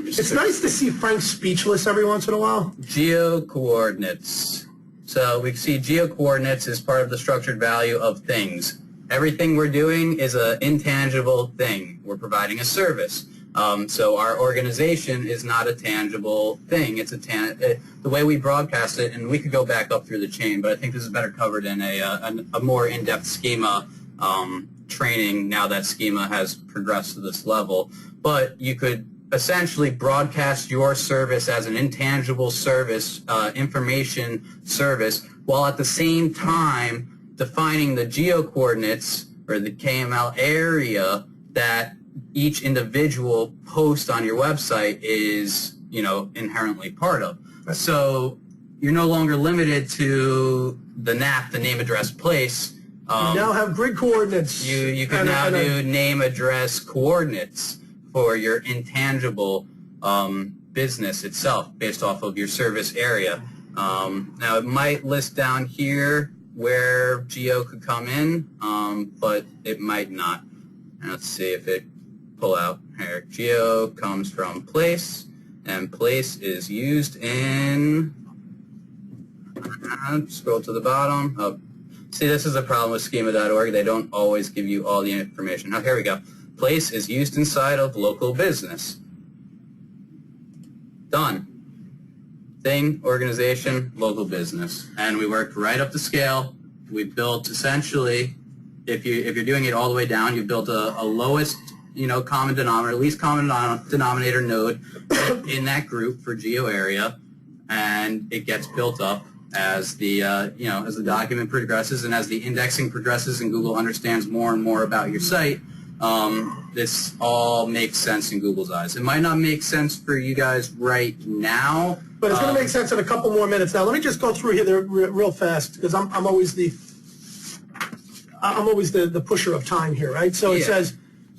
It's nice to see Frank speechless every once in a while. Geo coordinates. So we see geo-coordinates as part of the structured value of things. Everything we're doing is an intangible thing. We're providing a service. So our organization is not a tangible thing. It's the way we broadcast it, and we could go back up through the chain, but I think this is better covered in a more in-depth schema training now that schema has progressed to this level. But you could essentially broadcast your service as an intangible service, information service, while at the same time defining the geo-coordinates or the KML area that each individual post on your website is, inherently part of. So you're no longer limited to the NAP, the name, address, place. You now have grid coordinates. You can now do name, address, coordinates for your intangible business itself based off of your service area. Now it might list down here where geo could come in, but it might not. And let's see if it pull out here. Geo comes from place, and place is used in, scroll to the bottom. Oh, see, this is a problem with schema.org. They don't always give you all the information. Oh, here we go. Place is used inside of local business. Done. Thing, organization, local business. And we worked right up the scale. We built essentially, if you're doing it all the way down, you built a lowest, common denominator, least common denominator node in that group for geo area, and it gets built up as the as the document progresses and as the indexing progresses and Google understands more and more about your site. This all makes sense in Google's eyes. It might not make sense for you guys right now, but it's going to make sense in a couple more minutes. Now, let me just go through here real fast because I'm always the pusher of time here, right? So it says,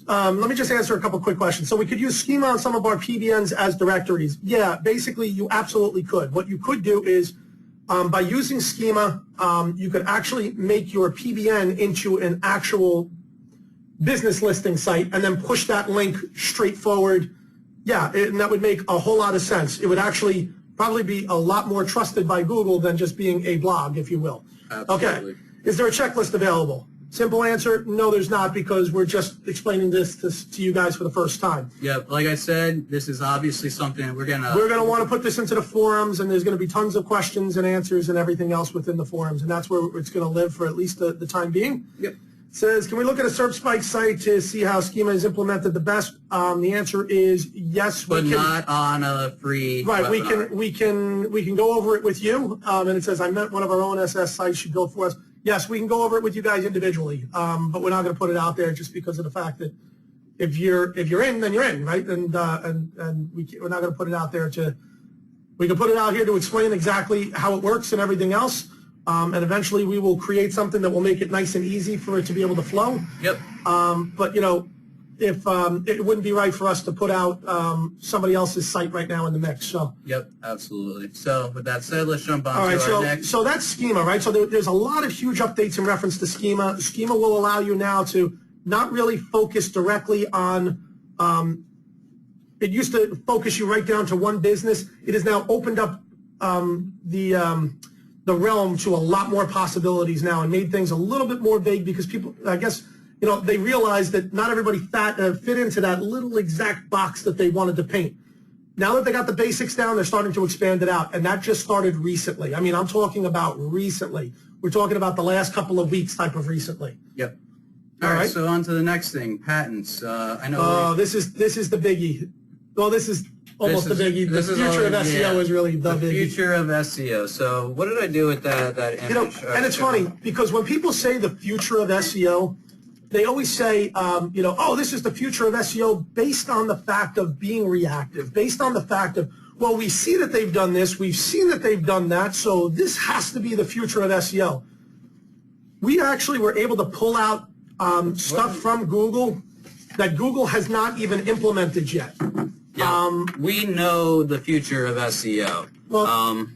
let me just answer a couple quick questions. So we could use schema on some of our PBNs as directories. Yeah, basically you absolutely could. What you could do is by using schema, you could actually make your PBN into an actual business listing site and then push that link straight forward. Yeah, and that would make a whole lot of sense. It would actually probably be a lot more trusted by Google than just being a blog, if you will. Absolutely. Okay. Is there a checklist available? Simple answer, no, there's not, because we're just explaining this to you guys for the first time. Yeah, like I said, this is obviously something we're going to want to put this into the forums, and there's going to be tons of questions and answers and everything else within the forums, and that's where it's going to live for at least the time being. Yep. It says, can we look at a SERP Spike site to see how schema is implemented the best? The answer is yes. But not on a free Right, webinar. we can go over it with you, and it says, I meant one of our own SS sites should build for us. Yes, we can go over it with you guys individually, but we're not going to put it out there just because of the fact that if you're in, then you're in, right? And we're not going to put it out there we can put it out here to explain exactly how it works and everything else, and eventually we will create something that will make it nice and easy for it to be able to flow. Yep. But if it wouldn't be right for us to put out somebody else's site right now in the mix. So. Yep, absolutely. So with that said, let's jump on All right, to our next. So that's schema, right? So there's a lot of huge updates in reference to schema. Schema will allow you now to not really focus directly on, it used to focus you right down to one business. It has now opened up the realm to a lot more possibilities now and made things a little bit more vague because people, I guess, you know, they realized that not everybody fit into that little exact box that they wanted to paint. Now that they got the basics down, they're starting to expand it out, and that just started recently. I mean, I'm talking about recently. We're talking about the last couple of weeks type of recently. Yep. All right, so on to the next thing, patents. I know. Oh, this is the biggie. Well, this is almost the biggie. The future of SEO is really the biggie. The future of SEO. So what did I do with that image? You know, and it's funny because when people say the future of SEO, they always say, you know, oh, this is the future of SEO based on the fact of being reactive, based on the fact of, well, we see that they've done this, we've seen that they've done that, so this has to be the future of SEO. We actually were able to pull out stuff from Google that Google has not even implemented yet. Yeah, we know the future of SEO. Well,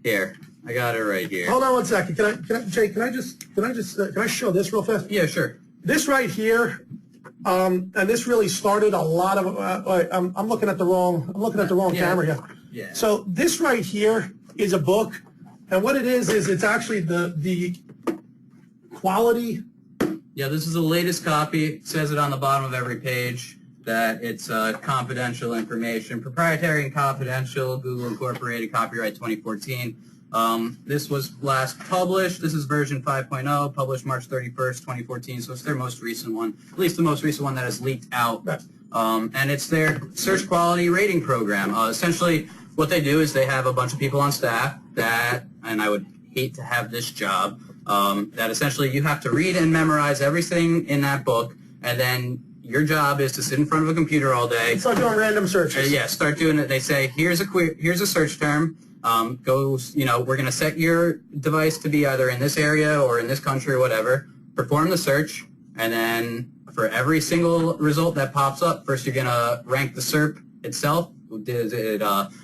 here, I got it right here. Hold on one second. Jay, can I show this real fast? Yeah, sure. This right here, and this really started a lot of. I'm looking at the wrong. I'm looking at the wrong camera here. Yeah. So this right here is a book, and what it is it's actually the quality. Yeah, this is the latest copy. It says it on the bottom of every page that it's confidential information, proprietary and confidential, Google Incorporated, copyright 2014. This was last published. This is version 5.0, published March 31st, 2014, so it's their most recent one, at least the most recent one that has leaked out. And it's their search quality rating program. Essentially, what they do is they have a bunch of people on staff that, and I would hate to have this job, that essentially you have to read and memorize everything in that book, and then your job is to sit in front of a computer all day. Start doing random searches. Yeah, start doing it. They say, here's a search term. You know, we're going to set your device to be either in this area or in this country or whatever. Perform the search, and then for every single result that pops up, first you're going to rank the SERP itself. Did it,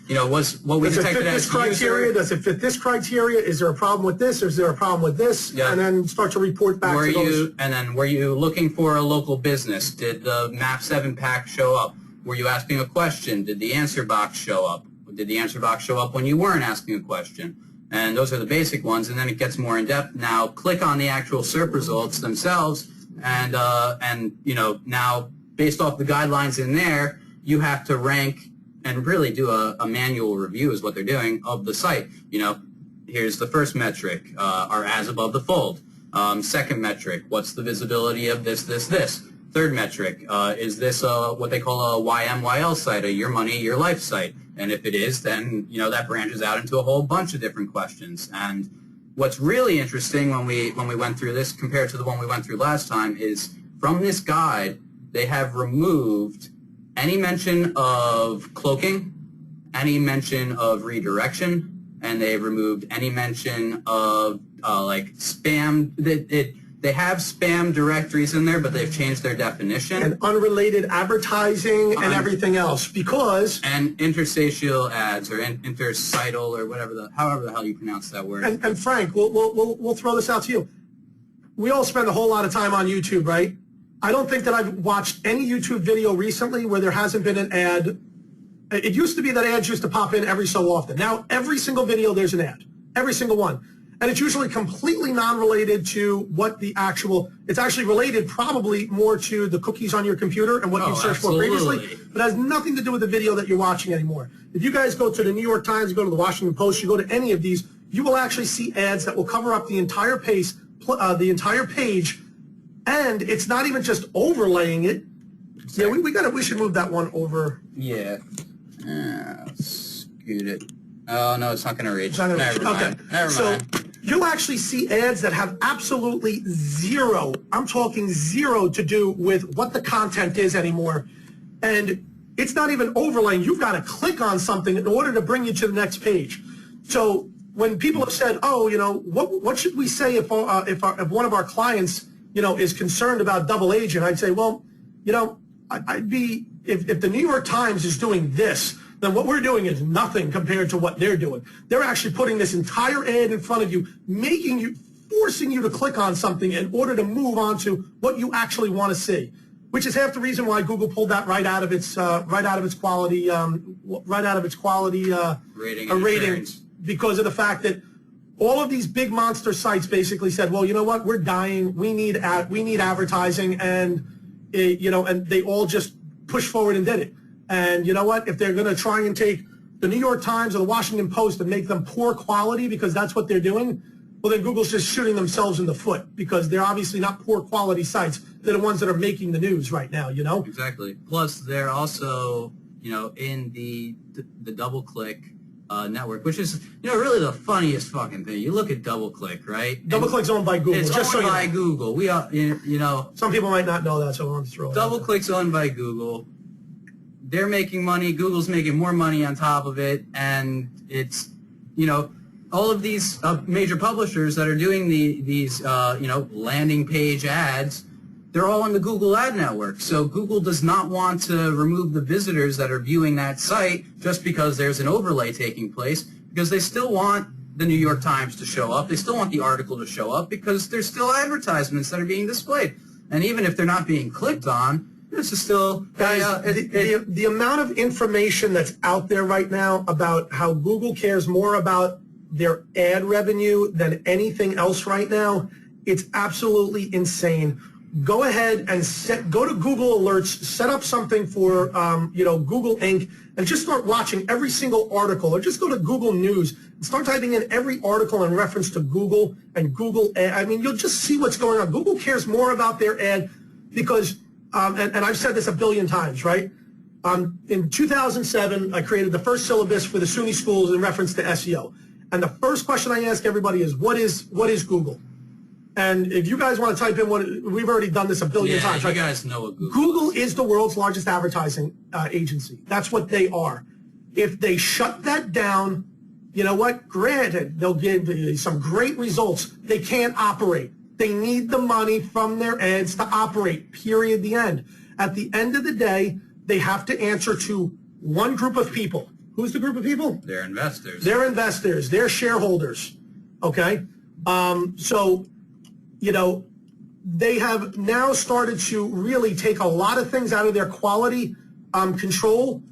you know, was what we detected as criteria? Does it fit this criteria? Is there a problem with this? Or is there a problem with this? Yeah. And then start to report back to those. And then were you looking for a local business? Did the Map 7 pack show up? Were you asking a question? Did the answer box show up? Did the answer box show up when you weren't asking a question? And those are the basic ones, and then it gets more in-depth. Now click on the actual SERP results themselves, and you know, now based off the guidelines in there, you have to rank and really do a manual review is what they're doing of the site. You know, here's the first metric, our as above the fold. Second metric, what's the visibility of this? Third metric, is this what they call a YMYL site, a your money, your life site? And if it is, then, you know, that branches out into a whole bunch of different questions. And what's really interesting when we went through this compared to the one we went through last time is from this guide, they have removed any mention of cloaking, any mention of redirection, and they've removed any mention of like spam. They have spam directories in there, but they've changed their definition. And unrelated advertising and everything else because... And interstitial ads or interstitial or whatever however the hell you pronounce that word. And Frank, we'll throw this out to you. We all spend a whole lot of time on YouTube, right? I don't think that I've watched any YouTube video recently where there hasn't been an ad. It used to be that ads used to pop in every so often. Now, every single video there's an ad. Every single one. And it's usually completely non-related to what the actual, it's actually related probably more to the cookies on your computer and what you searched for previously, but it has nothing to do with the video that you're watching anymore. If you guys go to the New York Times, you go to the Washington Post, you go to any of these, you will actually see ads that will cover up the entire page, and it's not even just overlaying it. Yeah, we should move that one over. Yeah. Scoot it. Oh, no, it's not going to reach. Never mind. Okay. Never mind. You'll actually see ads that have absolutely zero, I'm talking zero, to do with what the content is anymore. And it's not even overlaying. You've got to click on something in order to bring you to the next page. So when people have said, oh, you know, what should we say if one of our clients, you know, is concerned about double agent, I'd say, well, you know, I'd be, if the New York Times is doing this, then what we're doing is nothing compared to what they're doing. They're actually putting this entire ad in front of you, forcing you to click on something in order to move on to what you actually want to see, which is half the reason why Google pulled that right out of its quality rating, because of the fact that all of these big monster sites basically said, well, you know what, we're dying, we need advertising, and and they all just pushed forward and did it. And you know what, if they're going to try and take the New York Times or the Washington Post and make them poor quality because that's what they're doing, well, then Google's just shooting themselves in the foot, because they're obviously not poor quality sites. They're the ones that are making the news right now, Exactly. Plus, they're also, in the DoubleClick network, which is, really the funniest fucking thing. You look at DoubleClick, right? DoubleClick's owned by Google. It's just owned so by Google. We are, Some people might not know that, so I want to throw it out there. DoubleClick's owned by Google. They're making money. Google's making more money on top of it, and it's, all of these major publishers that are doing these landing page ads, they're all in the Google ad network. So Google does not want to remove the visitors that are viewing that site just because there's an overlay taking place, because they still want the New York Times to show up. They still want the article to show up because there's still advertisements that are being displayed. And even if they're not being clicked on, this is still... Guys, the amount of information that's out there right now about how Google cares more about their ad revenue than anything else right now, it's absolutely insane. Go ahead and go to Google Alerts, set up something for Google Inc., and just start watching every single article, or just go to Google News and start typing in every article in reference to Google and Google ad. I mean, you'll just see what's going on. Google cares more about their ad because, and I've said this a billion times, right? In 2007, I created the first syllabus for the SUNY schools in reference to SEO. And the first question I ask everybody is, what is Google? And if you guys want to type in we've already done this a billion times, right? You guys know what Google is. The world's largest advertising agency. That's what they are. If they shut that down, you know what? Granted, they'll give some great results. They can't operate. They need the money from their ads to operate, period, the end. At the end of the day, they have to answer to one group of people. Who's the group of people? They're investors. They're investors. They're shareholders. Okay? They have now started to really take a lot of things out of their quality control.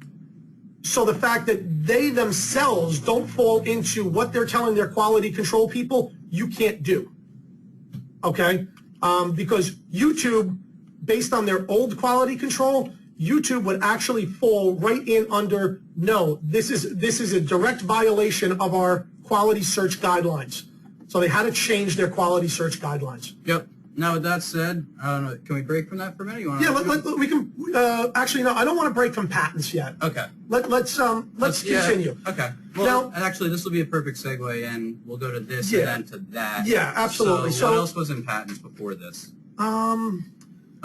So the fact that they themselves don't fall into what they're telling their quality control people, you can't do. Okay? Because YouTube, based on their old quality control, YouTube would actually fall right in under, no, this is a direct violation of our quality search guidelines. So they had to change their quality search guidelines. Yep. Now, with that said, I don't know, can we break from that for a minute? We can. Actually, no, I don't want to break from patents yet. Okay. Let's continue. Yeah, okay. Well, and actually, this will be a perfect segue, and we'll go to this and then to that. Yeah, absolutely. So what else was in patents before this?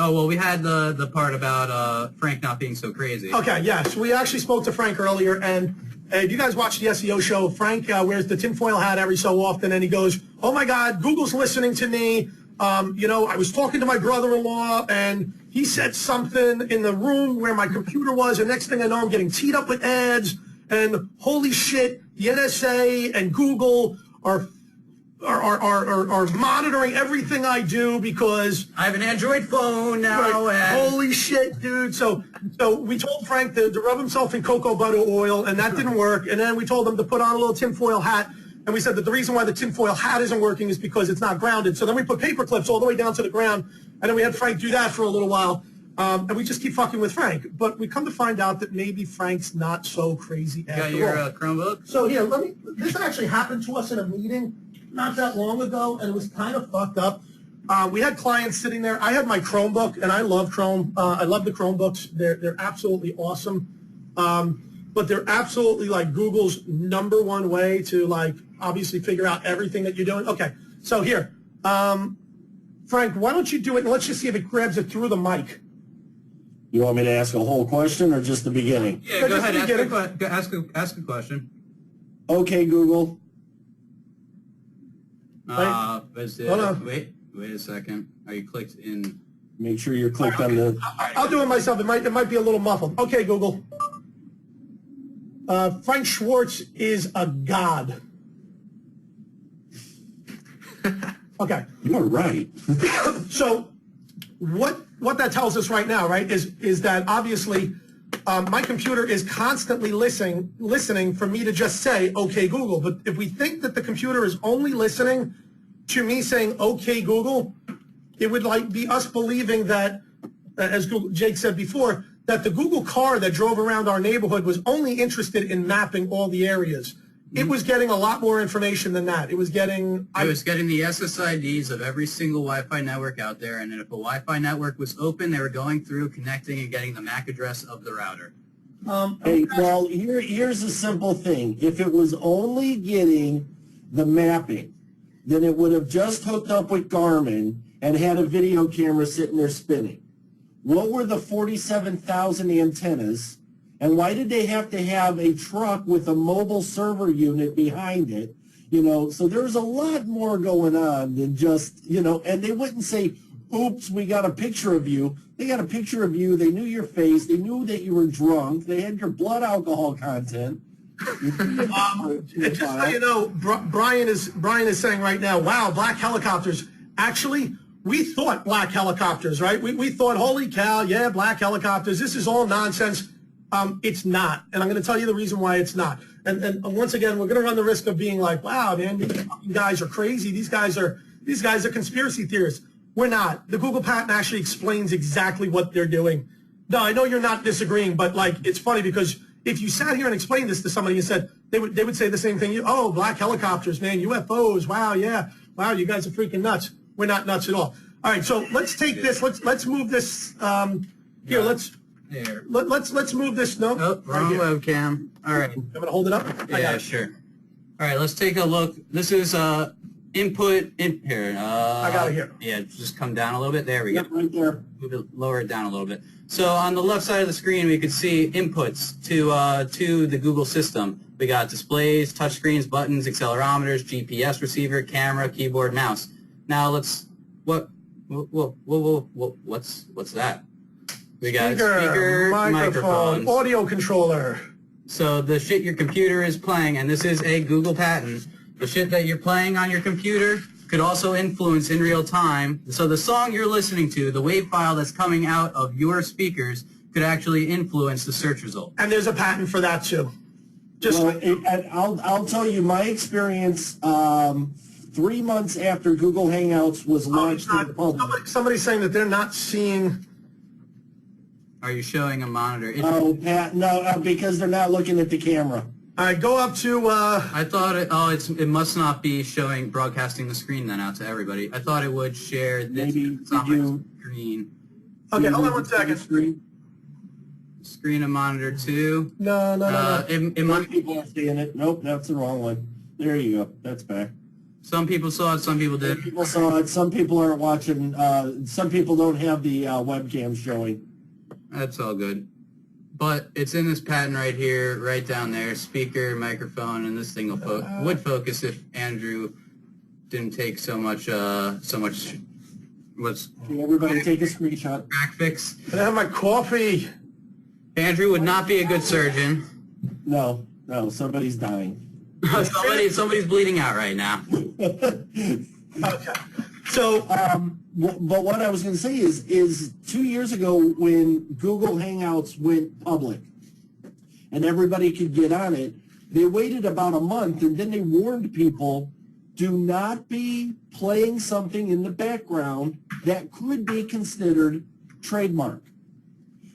Oh, well, we had the part about Frank not being so crazy. Okay, yes. We actually spoke to Frank earlier, and if you guys watch the SEO show, Frank wears the tinfoil hat every so often, and he goes, oh, my God, Google's listening to me. I was talking to my brother-in-law, and he said something in the room where my computer was, and next thing I know, I'm getting teed up with ads, and holy shit, the NSA and Google are monitoring everything I do because I have an Android phone now. Right, and holy shit, dude! So we told Frank to rub himself in cocoa butter oil, and that didn't work. And then we told him to put on a little tinfoil hat, and we said that the reason why the tinfoil hat isn't working is because it's not grounded. So then we put paper clips all the way down to the ground, and then we had Frank do that for a little while. And we just keep fucking with Frank. But we come to find out that maybe Frank's not so crazy after all. Got your Chromebook? So here, this actually happened to us in a meeting not that long ago, and it was kind of fucked up. We had clients sitting there. I had my Chromebook, and I love Chrome. I love the Chromebooks. They're absolutely awesome. But they're absolutely like Google's #1 way to obviously figure out everything that you're doing. Okay, so here, Frank, why don't you do it, and let's just see if it grabs it through the mic. You want me to ask a whole question or just the beginning? Yeah, go ahead. Ask a question. Okay, Google. Hold on. Wait a second. Are you clicked in? Make sure you're clicked on the... I'll do it myself. It might be a little muffled. Okay, Google. Frank Schwartz is a god. Okay. You're right. So what that tells us right now, right, is that obviously my computer is constantly listening for me to just say, okay, Google. But if we think that the computer is only listening to me saying, okay, Google, it would like be us believing that, as Jake said before, that the Google car that drove around our neighborhood was only interested in mapping all the areas. It was getting a lot more information than that. It was getting the SSIDs of every single Wi-Fi network out there, and if a Wi-Fi network was open, they were going through, connecting, and getting the MAC address of the router. Hey, well, here's a simple thing. If it was only getting the mapping, then it would have just hooked up with Garmin and had a video camera sitting there spinning. What were the 47,000 antennas? And why did they have to have a truck with a mobile server unit behind it? You know, so there's a lot more going on than just, you know, and they wouldn't say, oops, we got a picture of you. They got a picture of you. They knew your face. They knew that you were drunk. They had your blood alcohol content. Just so you know, Brian is saying right now, wow, black helicopters. Actually, we thought black helicopters, right? We thought, holy cow, yeah, black helicopters. This is all nonsense. It's not, and I'm going to tell you the reason why it's not. And once again, we're going to run the risk of being like, wow, man, these guys are crazy. These guys are conspiracy theorists. We're not. The Google patent actually explains exactly what they're doing. No, I know you're not disagreeing, but like, it's funny because if you sat here and explained this to somebody and said, they would say the same thing. Oh, black helicopters, man, UFOs. Wow, yeah, wow, you guys are freaking nuts. We're not nuts at all. All right, so let's take this. Let's move this. Here, let's move this. No, oh, wrong webcam. All right. I'm gonna hold it up. Yeah, sure. All right, let's take a look. This is input in here. I got it here. Yeah, just come down a little bit. There we go. Yep, right there. Move it, lower it down a little bit. So on the left side of the screen, we could see inputs to the Google system. We got displays, touchscreens, buttons, accelerometers, GPS receiver, camera, keyboard, mouse. Now let's what's that? We got speaker, microphone, audio controller. So the shit your computer is playing, and this is a Google patent, the shit that you're playing on your computer could also influence in real time. So the song you're listening to, the WAV file that's coming out of your speakers, could actually influence the search result. And there's a patent for that too. Just well, I'll tell you my experience. 3 months after Google Hangouts was launched to the public. Somebody's saying that they're not seeing. Are you showing a monitor? Oh, Pat, no, because they're not looking at the camera. All right, go up to. I thought it must not be broadcasting the screen then out to everybody. I thought it would share this. Maybe screen. Okay, hold on 1 second. Screen and monitor 2. No. It might be. People are seeing it. Nope, that's the wrong one. There you go. That's back. Some people saw it, some people did. Some people saw it. Some people aren't watching. Some people don't have the webcam showing. That's all good. But it's in this patent right here, right down there, speaker, microphone, and this thing would focus if Andrew didn't take so much. What's? Everybody take a screenshot. Crack fix. Can I have my coffee? Andrew would not be a good surgeon. No, somebody's dying. Somebody's bleeding out right now. Okay. So, but what I was going to say is 2 years ago when Google Hangouts went public and everybody could get on it, they waited about a month and then they warned people, do not be playing something in the background that could be considered trademark.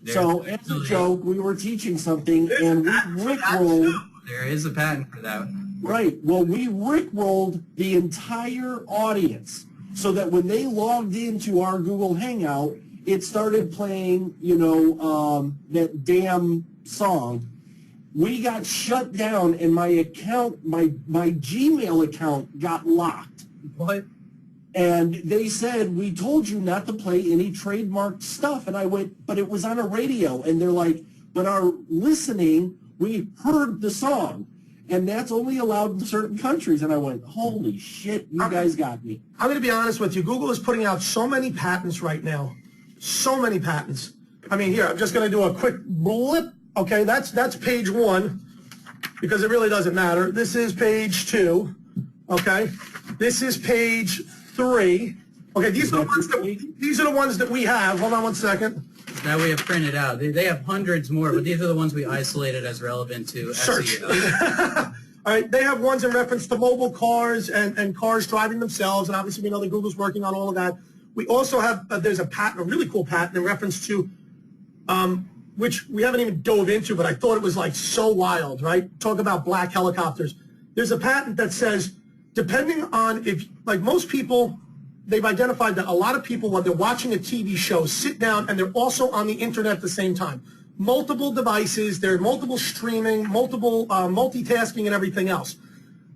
So as a joke, we were teaching something and we rickrolled. There is a patent for that. Right. Well, we rickrolled the entire audience so that when they logged into our Google Hangout, it started playing, that damn song. We got shut down and my account, my Gmail account got locked. what? And they said, we told you not to play any trademarked stuff. And I went, but it was on a radio. And they're like, but our listening, we heard the song. And that's only allowed in certain countries. And I went, holy shit, you guys got me. I'm going to be honest with you. Google is putting out so many patents right now. So many patents. I mean, here, I'm just going to do a quick blip. Okay, that's page 1 because it really doesn't matter. This is page 2. Okay, this is page 3. Okay, these are the ones that we have. Hold on 1 second. that we have printed out. They have hundreds more, but these are the ones we isolated as relevant to Search. SEO. All right, they have ones in reference to mobile cars and cars driving themselves, and obviously we know that Google's working on all of that. We also have, there's a patent, a really cool patent in reference to, which we haven't even dove into, but I thought it was like so wild, right? Talk about black helicopters. There's a patent that says, depending on if, like most people, they've identified that a lot of people, when they're watching a TV show, sit down and they're also on the internet at the same time. Multiple devices, they're multiple streaming, multiple multitasking and everything else.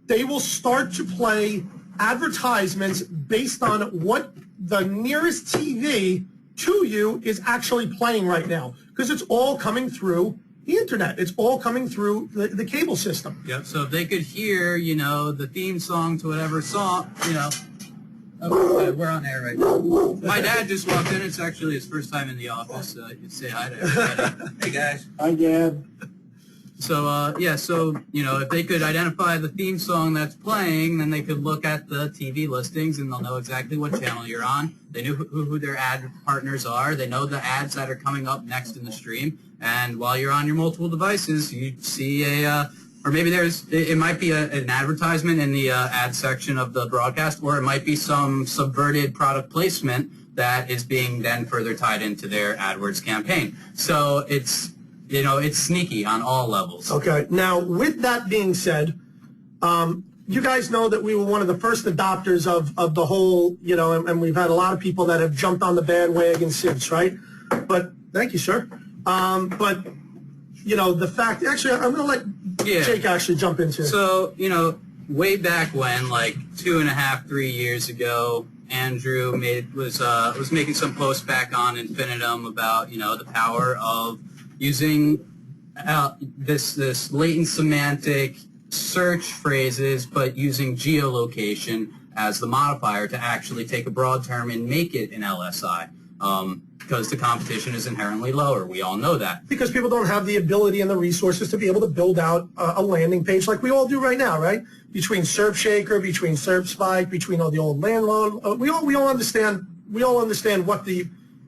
They will start to play advertisements based on what the nearest TV to you is actually playing right now, because it's all coming through the internet. It's all coming through the cable system. Yep. So if they could hear, you know, the theme song to whatever song, you know. Oh, we're on air right now. My dad just walked in. It's actually his first time in the office. You can say hi to everybody. Hey, guys. Hi, Dad. So, yeah, so, you know, if they could identify the theme song that's playing, then they could look at the TV listings and they'll know exactly what channel you're on. They knew who their ad partners are. They know the ads that are coming up next in the stream. And while you're on your multiple devices, you see or maybe it might be an advertisement in the ad section of the broadcast, or it might be some subverted product placement that is being then further tied into their AdWords campaign. So it's, you know, it's sneaky on all levels. Okay. Now, with that being said, you guys know that we were one of the first adopters of the whole, you know, and we've had a lot of people that have jumped on the bandwagon since, right? But, thank you, sir. But, you know, the fact, actually, I'm going to let Jake actually jump into it. So, you know, way back when, like 2.5, 3 years ago, Andrew was making some posts back on Infinitum about, you know, the power of using this latent semantic search phrases, but using geolocation as the modifier to actually take a broad term and make it an LSI. Because the competition is inherently lower. We all know that. Because people don't have the ability and the resources to be able to build out a landing page like we all do right now, right? Between SERPshaker, between SERPspike, between all the old landlord, we all understand what the,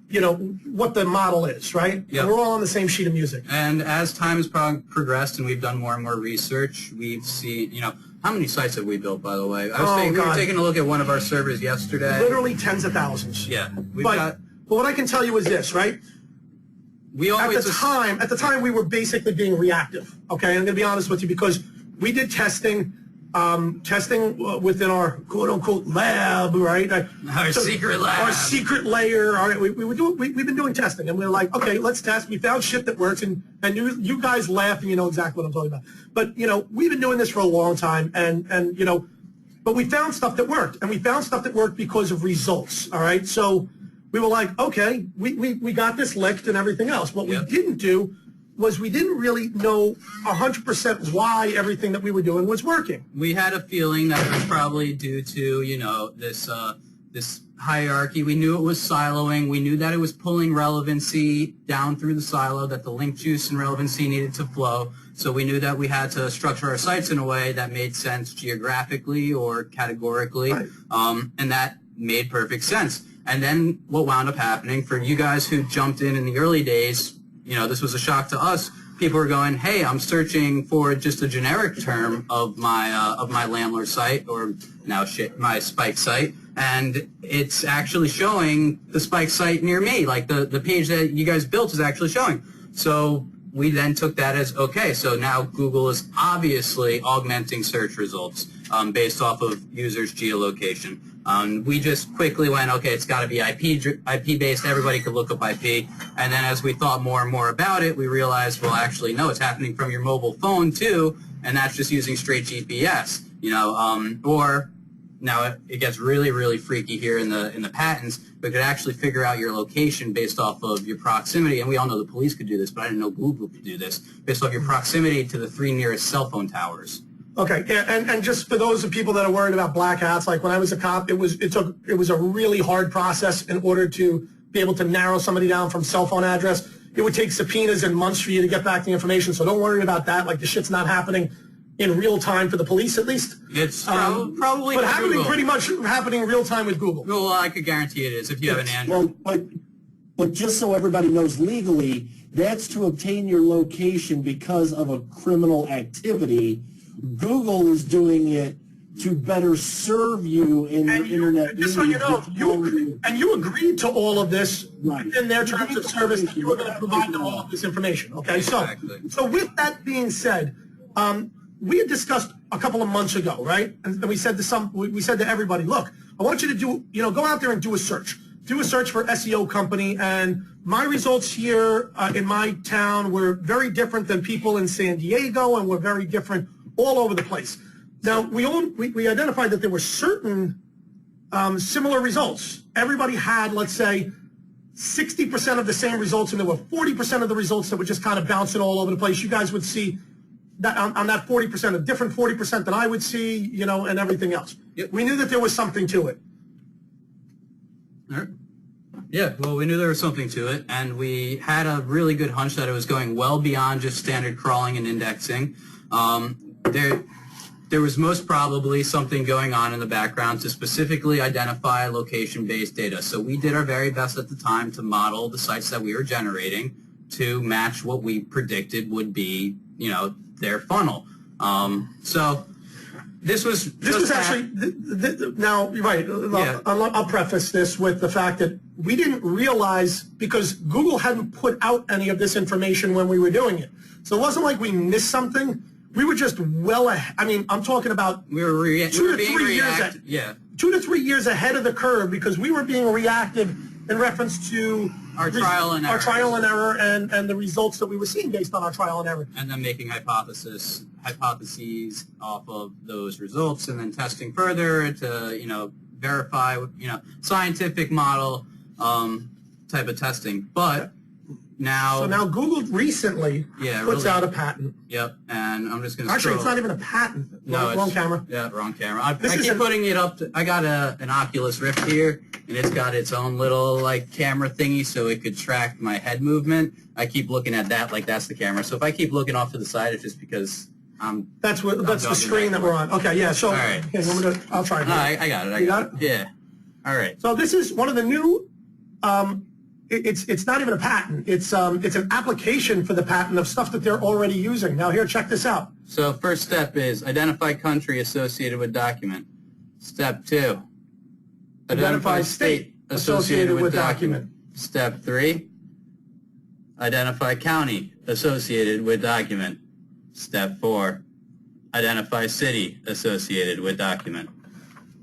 you know, what the model is, right? Yep. We're all on the same sheet of music. And as time has progressed and we've done more and more research, we've seen, you know, how many sites have we built, by the way? We were taking a look at one of our servers yesterday. Literally tens of thousands. Yeah. But what I can tell you is this, right? At the time, we were basically being reactive. Okay, I'm going to be honest with you, because we did testing within our quote-unquote lab, right? Our secret lab. Our secret layer. All right, we've been doing testing, and we're like, okay, let's test. We found shit that works, and you guys laugh, and you know exactly what I'm talking about. But, you know, we've been doing this for a long time, and you know, but we found stuff that worked, and we found stuff that worked because of results, all right? So we were like, okay, we got this licked and everything else. What we didn't do was we didn't really know 100% why everything that we were doing was working. We had a feeling that it was probably due to, you know, this hierarchy. We knew it was siloing. We knew that it was pulling relevancy down through the silo, that the link juice and relevancy needed to flow. So we knew that we had to structure our sites in a way that made sense geographically or categorically, right. And that made perfect sense. And then what wound up happening for you guys who jumped in the early days, you know, this was a shock to us. People were going, hey, I'm searching for just a generic term of my landlord site, or now my Spike site, and it's actually showing the Spike site near me. Like the page that you guys built is actually showing. So we then took that as, okay, so now Google is obviously augmenting search results based off of users' geolocation. We just quickly went, okay, it's got to be IP-based. Everybody could look up IP. And then as we thought more and more about it, we realized, well, actually, no, it's happening from your mobile phone, too, and that's just using straight GPS. You know, or now it gets really, really freaky here in the patents, but could actually figure out your location based off of your proximity. And we all know the police could do this, but I didn't know Google could do this, based off your proximity to the 3 nearest cell phone towers. Okay, and just for those of people that are worried about black hats, like when I was a cop, it was a really hard process in order to be able to narrow somebody down from cell phone address. It would take subpoenas and months for you to get back the information, so don't worry about that. Like, the shit's not happening in real time for the police, at least. It's probably but happening pretty much happening in real time with Google. Well, I could guarantee it is if you have an Android. Well, But just so everybody knows legally, that's to obtain your location because of a criminal activity. Google is doing it to better serve you in your internet. Just so you know, you agreed to all of this in their terms of service. You were going to provide them all of this information. Okay, so with that being said, we had discussed a couple of months ago, right? And we said to everybody, look, I want you to do, go out there and do a search. Do a search for SEO company, and my results here in my town were very different than people in San Diego, and were very different all over the place. Now, we identified that there were certain similar results. Everybody had, let's say, 60% of the same results, and there were 40% of the results that were just kind of bouncing all over the place. You guys would see that on that 40%, a different 40% than I would see, and everything else. Yep. We knew that there was something to it. All right. Yeah, well, we knew there was something to it, and we had a really good hunch that it was going well beyond just standard crawling and indexing. There was most probably something going on in the background to specifically identify location-based data. So we did our very best at the time to model the sites that we were generating to match what we predicted would be, their funnel. So this was actually now right. Yeah. I'll preface this with the fact that we didn't realize, because Google hadn't put out any of this information when we were doing it. So it wasn't like we missed something. We were just well ahead. I mean, I'm talking about 2 to 3 years. Yeah. 2 to 3 years ahead of the curve, because we were being reactive in reference to our trial and error and the results that we were seeing based on our trial and error. And then making hypotheses off of those results, and then testing further to verify scientific model type of testing. But now Google recently puts out a patent. Yep, and I'm just going to actually it's not even a patent. No, wrong camera. Yeah, wrong camera. I keep putting it up. I got an Oculus Rift here, and it's got its own little camera thingy, so it could track my head movement. I keep looking at that like that's the camera. So if I keep looking off to the side, it's just because that's the screen that we're on. Okay, yeah. So all right. Okay, I'll try. I got it. You got it? Yeah. All right. So this is one of the new. It's not even a patent. It's an application for the patent of stuff that they're already using. Now here, check this out. So first step is identify country associated with document. Step 2, identify state associated with document. Step 3, identify county associated with document. Step 4, identify city associated with document.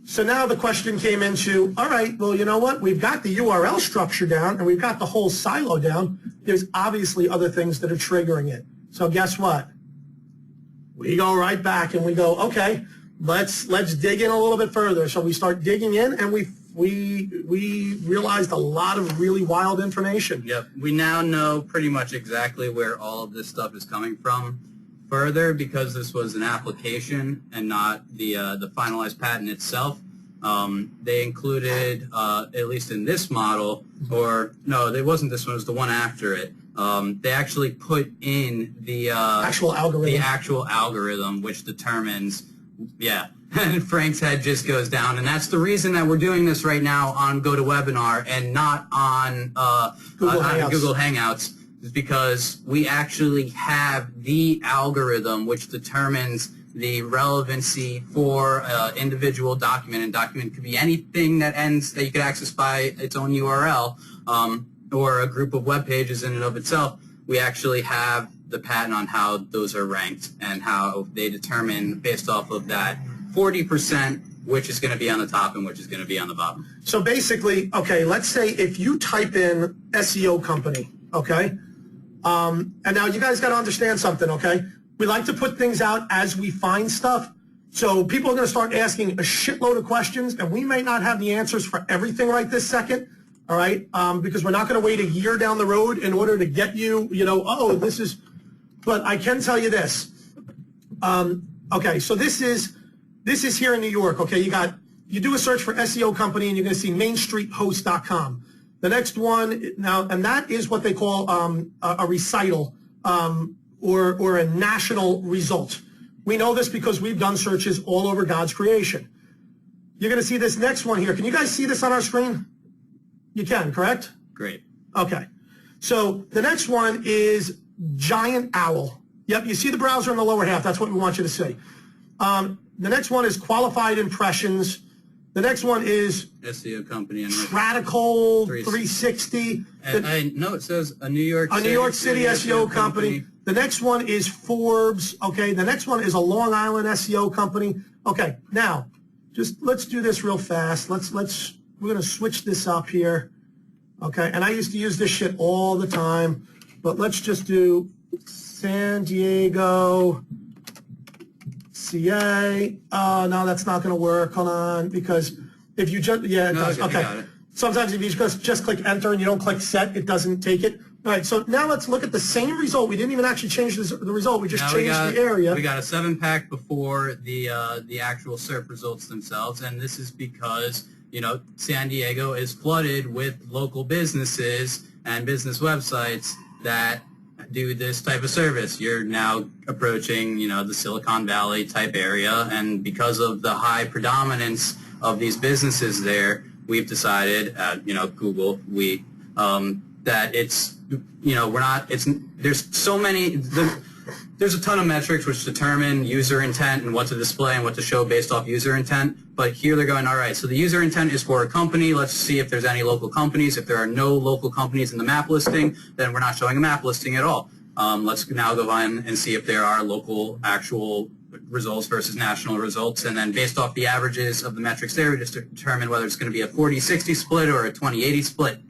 So now the question came into, all right, well, you know what? We've got the URL structure down, and we've got the whole silo down. There's obviously other things that are triggering it. So guess what? We go right back and we go, okay, let's dig in a little bit further. So we start digging in, and we realized a lot of really wild information. Yep. We now know pretty much exactly where all of this stuff is coming from. Further, because this was an application and not the finalized patent itself, they included, at least in this model, or no, it wasn't this one, it was the one after it, they actually put in the actual algorithm, which determines, and Frank's head just goes down, and that's the reason that we're doing this right now on GoToWebinar and not on Google Hangouts. Is because we actually have the algorithm which determines the relevancy for individual document, and document could be anything that you could access by its own URL or a group of web pages in and of itself. We actually have the patent on how those are ranked and how they determine based off of that 40% which is going to be on the top and which is going to be on the bottom. So basically, okay, let's say if you type in SEO company, okay? And now you guys got to understand something, okay? We like to put things out as we find stuff. So people are going to start asking a shitload of questions, and we may not have the answers for everything right this second, all right? Because we're not going to wait a year down the road in order to get you, oh, this is, but I can tell you this. Okay, so this is here in New York, okay? You do a search for SEO company, and you're going to see mainstreethost.com. The next one now, and that is what they call a recital or a national result. We know this because we've done searches all over God's creation. You're going to see this next one here. Can you guys see this on our screen? You can, correct? Great. Okay. So the next one is Giant Owl. Yep, you see the browser in the lower half. That's what we want you to see. The next one is Qualified Impressions. The next one is SEO company and Radical 360. And I know it says a New York City SEO company. The next one is Forbes. Okay. The next one is a Long Island SEO company. Okay. Now, just let's do this real fast. We're gonna switch this up here. Okay. And I used to use this shit all the time, but let's just do San Diego CA. No, that's not going to work. Hold on, because if you just, yeah, it does. Okay. Sometimes if you just click enter and you don't click set, it doesn't take it. All right, so now let's look at the same result. We didn't even actually change the result. We just changed the area. We got a 7-pack before the actual SERP results themselves, and this is because, you know, San Diego is flooded with local businesses and business websites that do this type of service. You're now approaching, you know, the Silicon Valley type area, and because of the high predominance of these businesses there, we've decided at, you know, Google, that it's, you know, there's a ton of metrics which determine user intent and what to display and what to show based off user intent. But here they're going, all right, so the user intent is for a company. Let's see if there's any local companies. If there are no local companies in the map listing, then we're not showing a map listing at all. Let's now go on and see if there are local actual results versus national results. And then based off the averages of the metrics there, we just determine whether it's going to be a 40-60 split or a 20-80 split.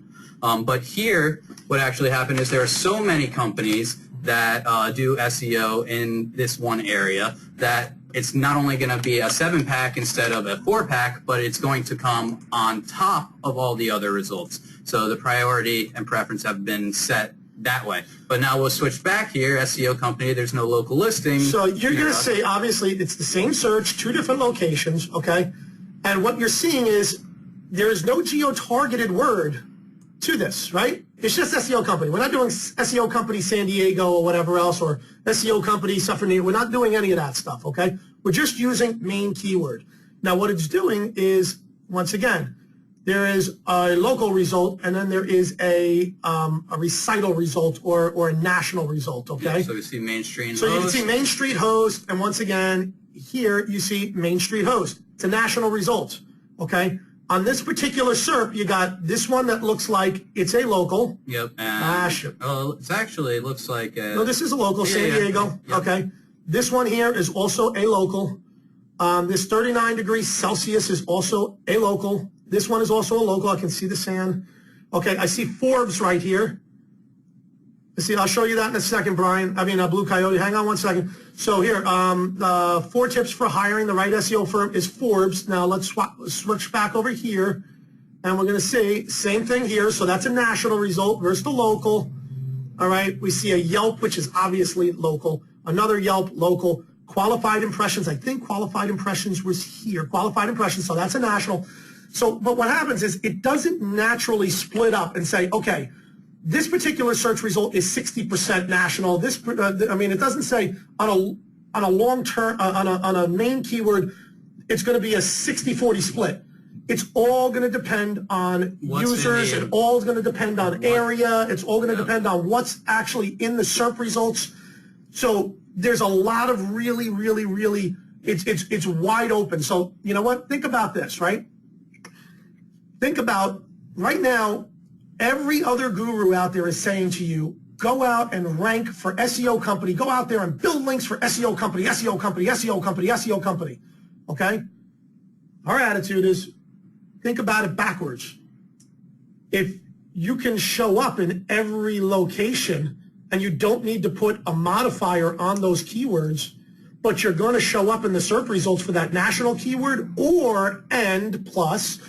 But here, what actually happened is there are so many companies that do SEO in this one area that it's not only going to be a 7-pack instead of a 4-pack, but it's going to come on top of all the other results. So the priority and preference have been set that way. But now we'll switch back here, SEO company, there's no local listing. So you're going to say, obviously, it's the same search, 2 different locations, okay? And what you're seeing is there is no geo-targeted word to this, right? It's just SEO company. We're not doing SEO company San Diego or whatever else, or SEO company Suffering. We're not doing any of that stuff, okay? We're just using main keyword. Now, what it's doing is, once again, there is a local result, and then there is a recital result or a national result, okay? Yeah, so we see Main Street host. So you can see Main Street host, and once again, here you see Main Street host. It's a national result, okay? On this particular SERP, you got this one that looks like it's a local. Yep. It actually looks like no, this is a local, San Diego. Yep. Okay. This one here is also a local. This 39 degrees Celsius is also a local. This one is also a local. I can see the sand. Okay, I see Forbes right here. Let's see, I'll show you that in a second, Brian. I mean, Blue Coyote. Hang on one second. So here, 4 tips for hiring the right SEO firm is Forbes. Now let's switch back over here, and we're going to see same thing here. So that's a national result versus the local. All right, we see a Yelp, which is obviously local. Another Yelp, local. Qualified Impressions. I think Qualified Impressions was here. Qualified Impressions. So that's a national. So, but what happens is it doesn't naturally split up and say, okay, this particular search result is 60% national. This, I mean, it doesn't say on a long term, on a main keyword, it's going to be a 60-40 split. It's all going to depend on users. It's all going to depend on area. It's all going to depend on what's actually in the SERP results. So there's a lot of really, it's wide open. So you know what? Think about this, right? Think about right now. Every other guru out there is saying to you, go out and rank for SEO company. Go out there and build links for SEO company, SEO company, SEO company, SEO company. Okay? Our attitude is, think about it backwards. If you can show up in every location and you don't need to put a modifier on those keywords, but you're going to show up in the SERP results for that national keyword and plus,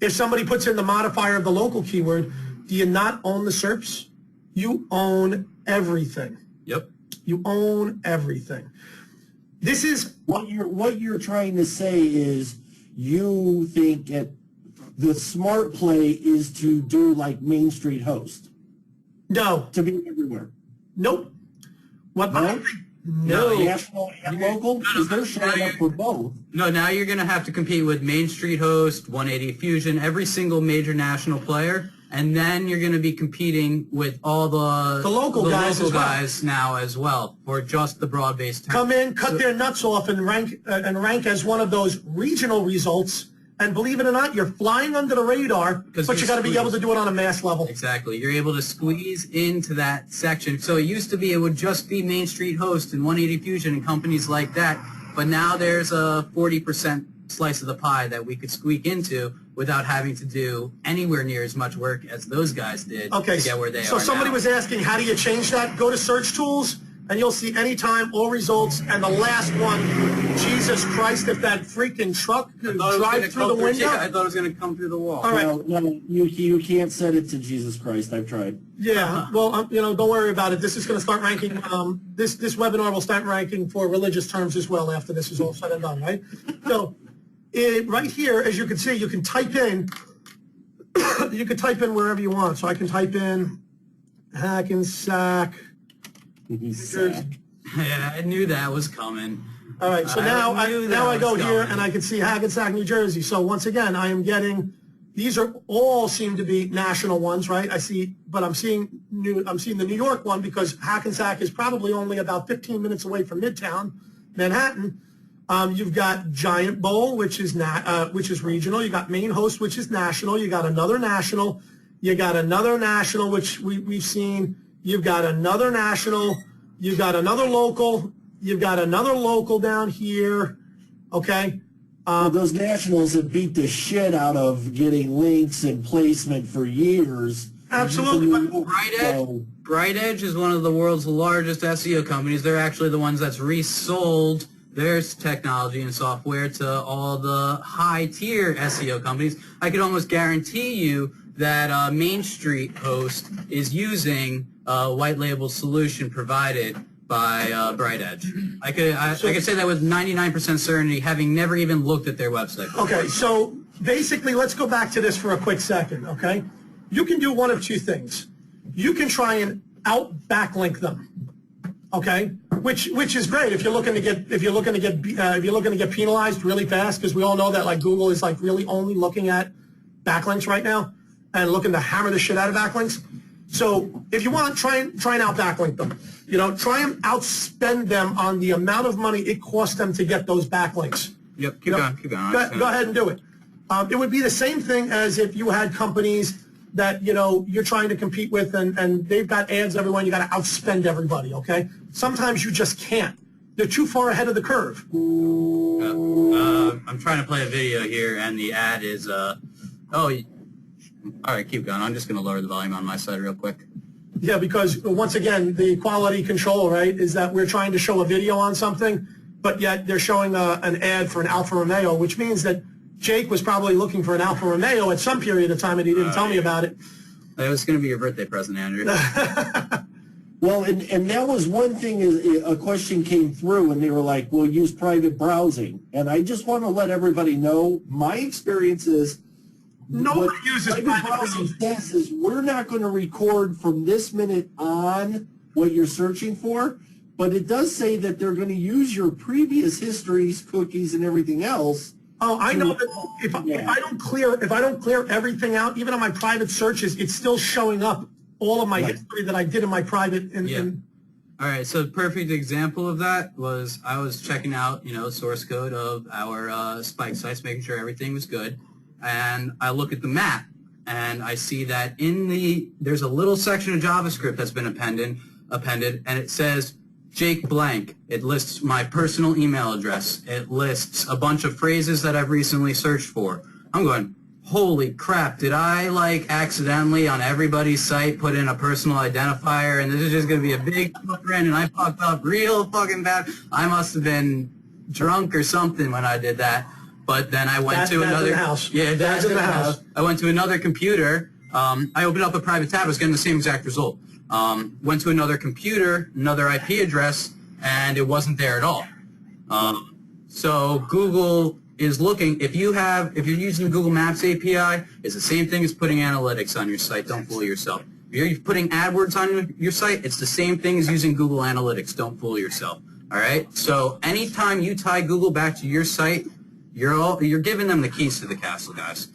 if somebody puts in the modifier of the local keyword, do you not own the SERPs? You own everything. Yep. You own everything. This is what you're trying to say is you think the smart play is to do like Main Street host. No. To be everywhere. Nope. What? No. No. National and local? Because they're showing up for both. No, now you're going to have to compete with Main Street Host, 180 Fusion, every single major national player. and then you're going to be competing with all the local guys now as well for just the broad-based term. Come in, cut their nuts off, and rank as one of those regional results. And believe it or not, you're flying under the radar, but you got to be able to do it on a mass level. Exactly. You're able to squeeze into that section. So it used to be it would just be Main Street Host and 180 Fusion and companies like that. But now there's a 40% slice of the pie that we could squeak into without having to do anywhere near as much work as those guys did to get where they are so somebody now. was asking, how do you change that? Go to Search Tools, and you'll see anytime, all results, and the last one, Jesus Christ, if that freaking truck could drive through the window. I thought it was going to come through the wall. All right. No, you can't set it to Jesus Christ. I've tried. Yeah, well, don't worry about it. This is going to start ranking, this webinar will start ranking for religious terms as well after this is all said and done, right? So, right here, as you can see, you can type in, wherever you want. So I can type in Hackensack, New Jersey. Yeah, I knew that was coming. All right, so now I go here and I can see Hackensack, New Jersey. So once again, I am getting, these are all seem to be national ones, right? But I'm seeing the New York one because Hackensack is probably only about 15 minutes away from Midtown Manhattan. You've got Giant Bowl, which is regional. You got Main Host, which is national. You got another national. You got another national, which we've seen. You've got another national. You've got another local. You've got another local down here. Okay. Those nationals have beat the shit out of getting links and placement for years. Absolutely. Bright Edge is one of the world's largest SEO companies. They're actually the ones that's resold their technology and software to all the high-tier SEO companies. I could almost guarantee you that Main Street Host is using a white label solution provided by Bright Edge. I could say that with 99% certainty, having never even looked at their website before. Okay, so basically, let's go back to this for a quick second, okay? You can do one of two things. You can try and out-backlink them, okay? Which is great if you're looking to get penalized really fast, because we all know that like Google is like really only looking at backlinks right now and looking to hammer the shit out of backlinks. So if you want, try and out-backlink them. Try and outspend them on the amount of money it costs them to get those backlinks. Yep, keep going. Go ahead and do it. It would be the same thing as if you had companies that, you're trying to compete with and they've got ads everywhere and you got to outspend everybody, okay? Sometimes you just can't. They're too far ahead of the curve. I'm trying to play a video here and the ad is, all right, keep going. I'm just going to lower the volume on my side real quick. Yeah, because once again, the quality control, right, is that we're trying to show a video on something, but yet they're showing an ad for an Alfa Romeo, which means that Jake was probably looking for an Alfa Romeo at some period of time and he didn't tell me about it. It was going to be your birthday present, Andrew. Well, and that was one thing, a question came through and they were like, we'll use private browsing. And I just want to let everybody know, my experience is nobody uses private browsing. Is we're not going to record from this minute on what you're searching for, but it does say that they're going to use your previous histories, cookies, and everything else. Oh, I know that if I don't clear everything out, even on my private searches, it's still showing up all of my history that I did in my private. All right, so the perfect example of that was I was checking out, source code of our spike sites, making sure everything was good, and I look at the map, and I see that there's a little section of JavaScript that's been appended, and it says Jake blank. It lists my personal email address. It lists a bunch of phrases that I've recently searched for. I'm going, holy crap, did I accidentally on everybody's site put in a personal identifier and this is just going to be a big footprint and I fucked up real fucking bad. I must have been drunk or something when I did that. But then I went to another house. Yeah, that's in the house. I went to another computer. I opened up a private tab. I was getting the same exact result. Went to another computer, another IP address, and it wasn't there at all. So Google is looking, if you're using Google Maps API, it's the same thing as putting analytics on your site. Don't fool yourself. If you're putting AdWords on your site, it's the same thing as using Google Analytics. Don't fool yourself. All right? So anytime you tie Google back to your site, you're giving them the keys to the castle, guys.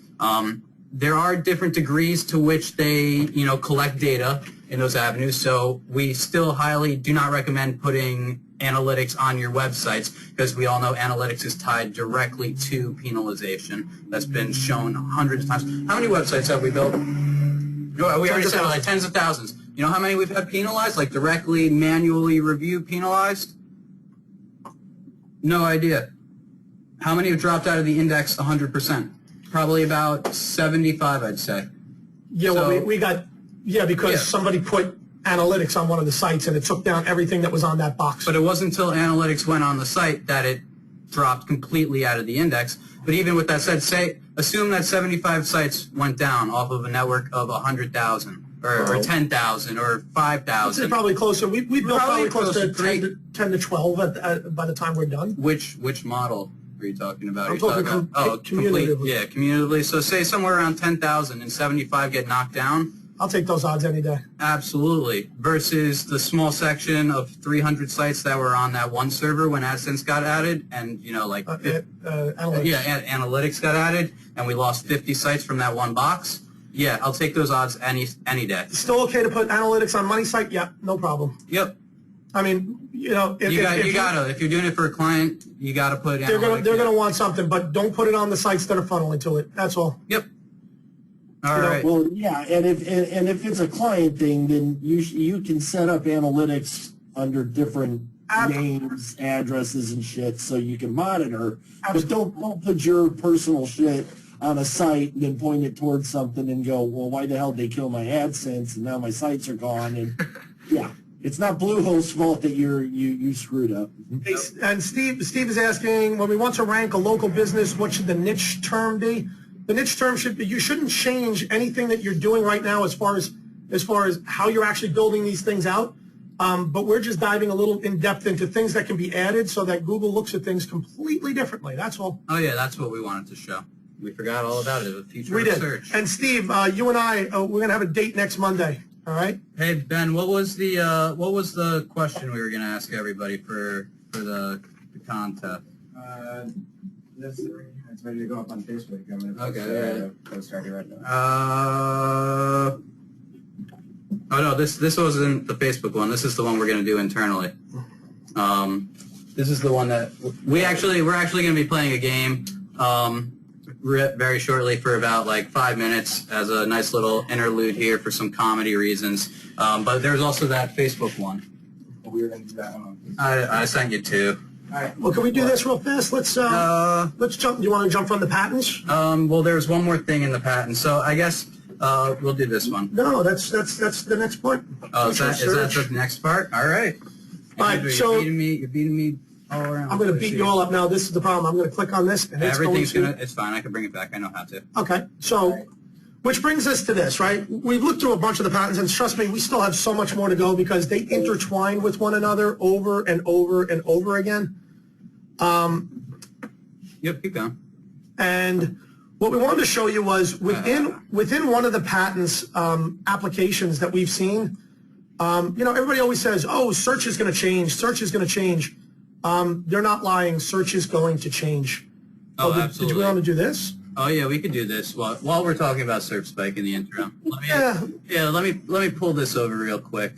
there are different degrees to which they, collect data in those avenues. So we still highly do not recommend putting analytics on your websites because we all know analytics is tied directly to penalization. That's been shown hundreds of times. How many websites have we built? We already said like tens of thousands. You know how many we've had penalized, like directly, manually review penalized? No idea. How many have dropped out of the index 100%? Probably about 75, I'd say. Yeah, So, well, we got, because somebody put analytics on one of the sites and it took down everything that was on that box. But it wasn't until analytics went on the site that it dropped completely out of the index. But even with that said, assume that 75 sites went down off of a network of 100,000 or 10,000 or 5,000. It's probably closer. We built probably close to three. 10 to 12 by the time we're done. Which model are you talking about? I'm talking cumulatively. Yeah, cumulatively. So say somewhere around 10,000 and 75 get knocked down. I'll take those odds any day. Absolutely. Versus the small section of 300 sites that were on that one server when AdSense got added, and Analytics. Analytics got added, and we lost 50 sites from that one box. Yeah, I'll take those odds any day. Still okay to put analytics on money site? Yeah, no problem. Yep. I mean, if you're doing it for a client, you gotta put. They're gonna want something, but don't put it on the sites that are funneling to it. That's all. Yep. All right. Well, yeah, and if it's a client thing, then you can set up analytics under different names, addresses, and shit, so you can monitor. Absolutely. But don't put your personal shit on a site and then point it towards something and go, well, why the hell did they kill my AdSense and now my sites are gone? And yeah, it's not Bluehost's fault that you screwed up. And Steve is asking, when we want to rank a local business, what should the niche term be? The niche term should be, you shouldn't change anything that you're doing right now as far as how you're actually building these things out. But we're just diving a little in depth into things that can be added so that Google looks at things completely differently. That's all. Oh yeah, that's what we wanted to show. We forgot all about it. The future of search. And Steve, you and I, we're gonna have a date next Monday. All right. Hey Ben, what was the question we were gonna ask everybody for the contest? It's ready to go up on Facebook. I'm gonna post already right now. Oh no, this wasn't the Facebook one. This is the one we're gonna do internally. This is the one that we're actually gonna be playing a game very shortly for about like 5 minutes as a nice little interlude here for some comedy reasons. But there's also that Facebook one. We were gonna do that one. I sent you two. All right. Well, can we do this real fast? Let's jump. Do you want to jump from the patents? Well, there's one more thing in the patent, so I guess we'll do this one. No, that's the next part. Oh, is that the next part? All right. All right. So you're beating me all around. I'm going to beat you all up now. This is the problem. I'm going to click on this, and it's fine. I can bring it back. I know how to. Okay. So, which brings us to this, right? We've looked through a bunch of the patents, and trust me, we still have so much more to go because they intertwine with one another over and over and over again. Yep, keep going. And what we wanted to show you was within one of the patents applications that we've seen, everybody always says, oh, search is going to change, search is going to change. They're not lying, search is going to change. Oh, absolutely. Did you want to do this? Oh yeah, we could do this while we're talking about Search Spike in the intro. Let me pull this over real quick.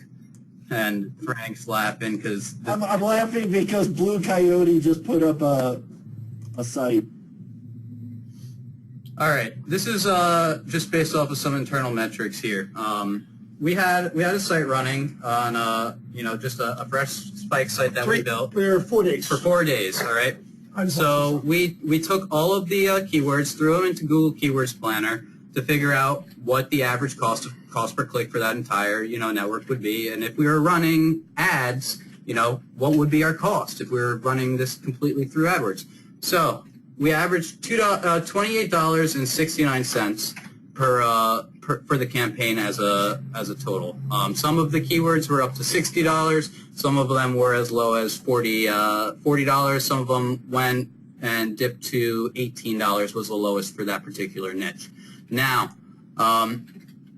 And Frank's laughing because I'm laughing because Blue Coyote just put up a site. All right, this is just based off of some internal metrics here. We had a site running on just a fresh Spike site that we built for 4 days. For 4 days, all right. So we took all of the keywords, threw them into Google Keywords Planner to figure out what the average cost per click for that entire network would be, and if we were running ads, what would be our cost if we were running this completely through AdWords. So we averaged $28.69 for the campaign as a total. Some of the keywords were up to $60. Some of them were as low as $40. Some of them went and dipped to $18 was the lowest for that particular niche. Now,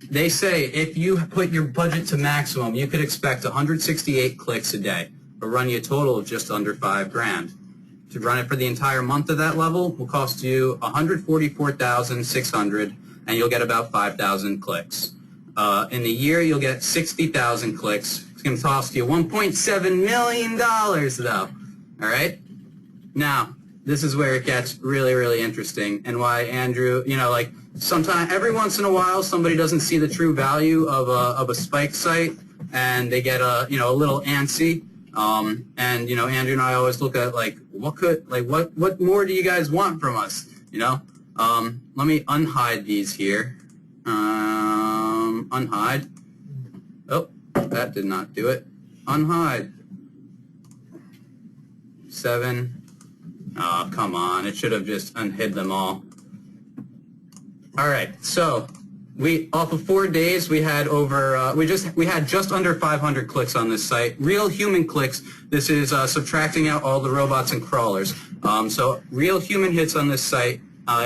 they say if you put your budget to maximum, you could expect 168 clicks a day, but run you a total of just under $5,000. To run it for the entire month at that level will cost you $144,600, and you'll get about 5,000 clicks. In the year, you'll get 60,000 clicks. It's going to cost you $1.7 million, though. All right? Now, this is where it gets really, really interesting, and why Andrew, you know, like, sometimes, every once in a while, somebody doesn't see the true value of a spike site, and they get a little antsy. And you know, Andrew and I always look at like, what more do you guys want from us? You know, let me unhide these here. Unhide. Oh, that did not do it. Unhide. 7. Oh, come on! It should have just unhid them all. All right, so off of 4 days we had over we had just under 500 clicks on this site. Real human clicks. This is subtracting out all the robots and crawlers. So real human hits on this site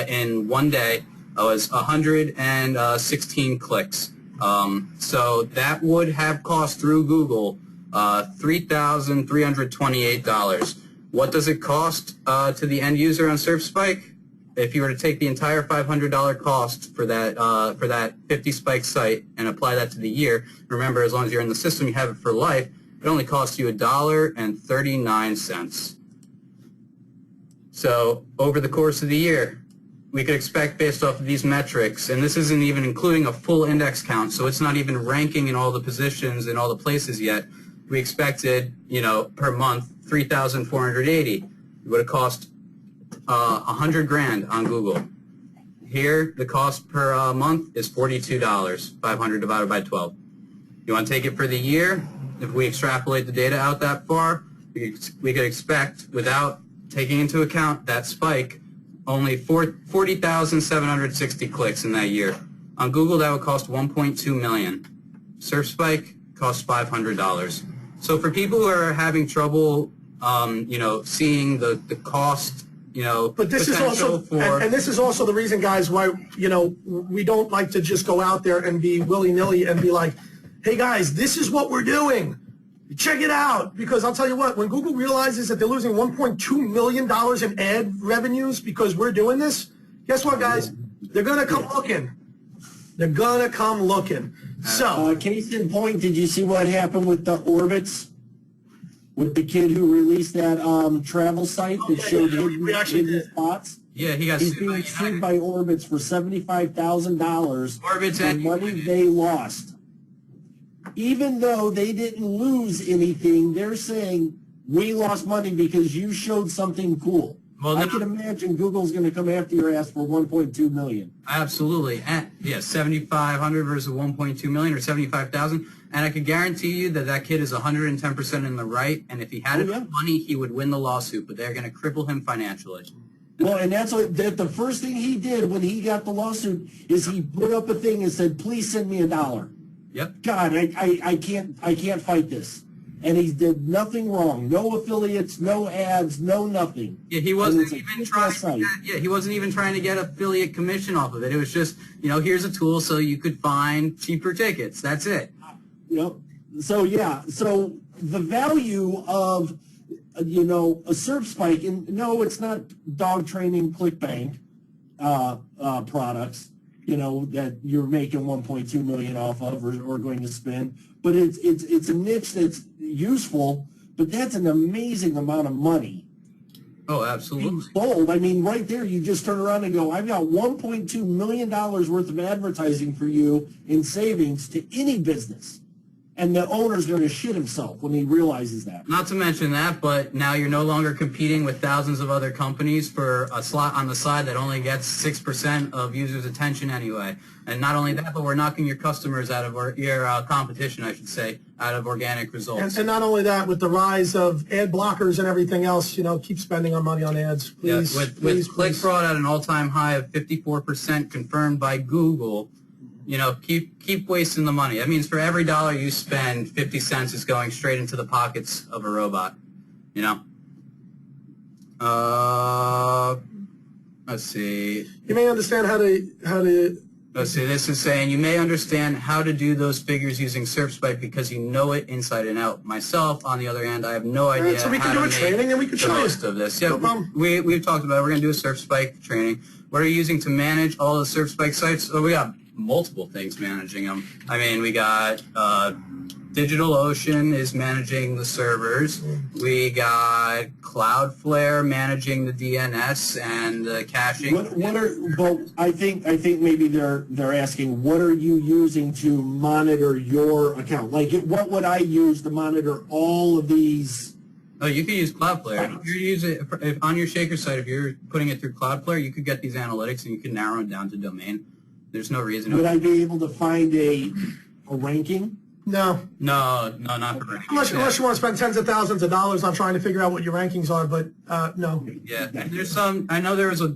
in 1 day was 116 clicks. So that would have cost through Google $3,328. What does it cost to the end user on SurfSpike? If you were to take the entire $500 cost for that 50 spike site and apply that to the year, remember, as long as you're in the system, you have it for life, it only costs you $1.39. So over the course of the year, we could expect, based off of these metrics, and this isn't even including a full index count, so it's not even ranking in all the positions in all the places yet, we expected, you know, per month, 3,480. It would have cost $100,000 on Google. Here, the cost per month is $42. 500 divided by 12. You want to take it for the year? If we extrapolate the data out that far, we could expect, without taking into account that spike, only 40,760 clicks in that year. On Google, that would cost $1.2 million. SurfSpike costs $500. So for people who are having trouble, you know, seeing the cost, you know, but this is also, and this is also the reason, guys, why, you know, we don't like to just go out there and be willy-nilly and be like, hey, guys, this is what we're doing. Check it out. Because I'll tell you what, when Google realizes that they're losing $1.2 million in ad revenues because we're doing this, guess what, guys? They're going to come looking. They're going to come looking. So, case in point, did you see what happened with the orbits? With the kid who released that travel site that showed hidden spots? Yeah, he's being sued by Orbitz for $75,000 Orbitz for money they lost. Even though they didn't lose anything, they're saying, we lost money because you showed something cool. Well, I can imagine Google's going to come after your ass for $1.2 million. Absolutely. And, yeah, 7,500 versus 1.2 million or 75,000. And I can guarantee you that that kid is 110% in the right. And if he had enough money, he would win the lawsuit. But they're going to cripple him financially. Well, and that's what the first thing he did when he got the lawsuit is he put up a thing and said, "Please send me $1." Yep. God, I can't fight this. And he did nothing wrong. No affiliates, no ads, no nothing. Yeah, he wasn't even trying. He wasn't even trying to get affiliate commission off of it. It was just, you know, here's a tool so you could find cheaper tickets. That's it. Yep. So yeah. So the value of, you know, a SurfSpike, and no, it's not dog training ClickBank products, you know, that you're making 1.2 million off of or going to spend, but it's a niche that's useful, but that's an amazing amount of money. Oh, absolutely. Sold. I mean, right there, you just turn around and go, I've got $1.2 million worth of advertising for you in savings to any business. And the owner's going to shit himself when he realizes that. Not to mention that, but now you're no longer competing with thousands of other companies for a slot on the side that only gets 6% of users' attention anyway. And not only that, but we're knocking your customers out of your competition, I should say, out of organic results. And not only that, with the rise of ad blockers and everything else, you know, keep spending our money on ads, please. Yeah, with click fraud at an all-time high of 54% confirmed by Google. You know, keep wasting the money. That means for every dollar you spend, 50 cents is going straight into the pockets of a robot. You know. Let's see. You may understand how to Oh, see, this is saying you may understand how to do those figures using SurfSpike because you know it inside and out. Myself, on the other hand, I have no idea so we how can do to a training and we can the show you. most of this. Yeah, No problem. we've talked about it. We're going to do a SurfSpike training. What are you using to manage all the SurfSpike sites? Oh, we got multiple things managing them. I mean, we got DigitalOcean is managing the servers. We got Cloudflare managing the DNS and the caching. Well, I think maybe they're asking, what are you using to monitor your account? Like, what would I use to monitor all of these? Oh, you could use Cloudflare. If you use it if on your Shaker site, if you're putting it through Cloudflare, you could get these analytics and you can narrow it down to domain. There's no reason. Would I be able to find a ranking? No. No, not for ranking. Unless you want to spend tens of thousands of dollars on trying to figure out what your rankings are, but no. Yeah, and there's some. I know there was a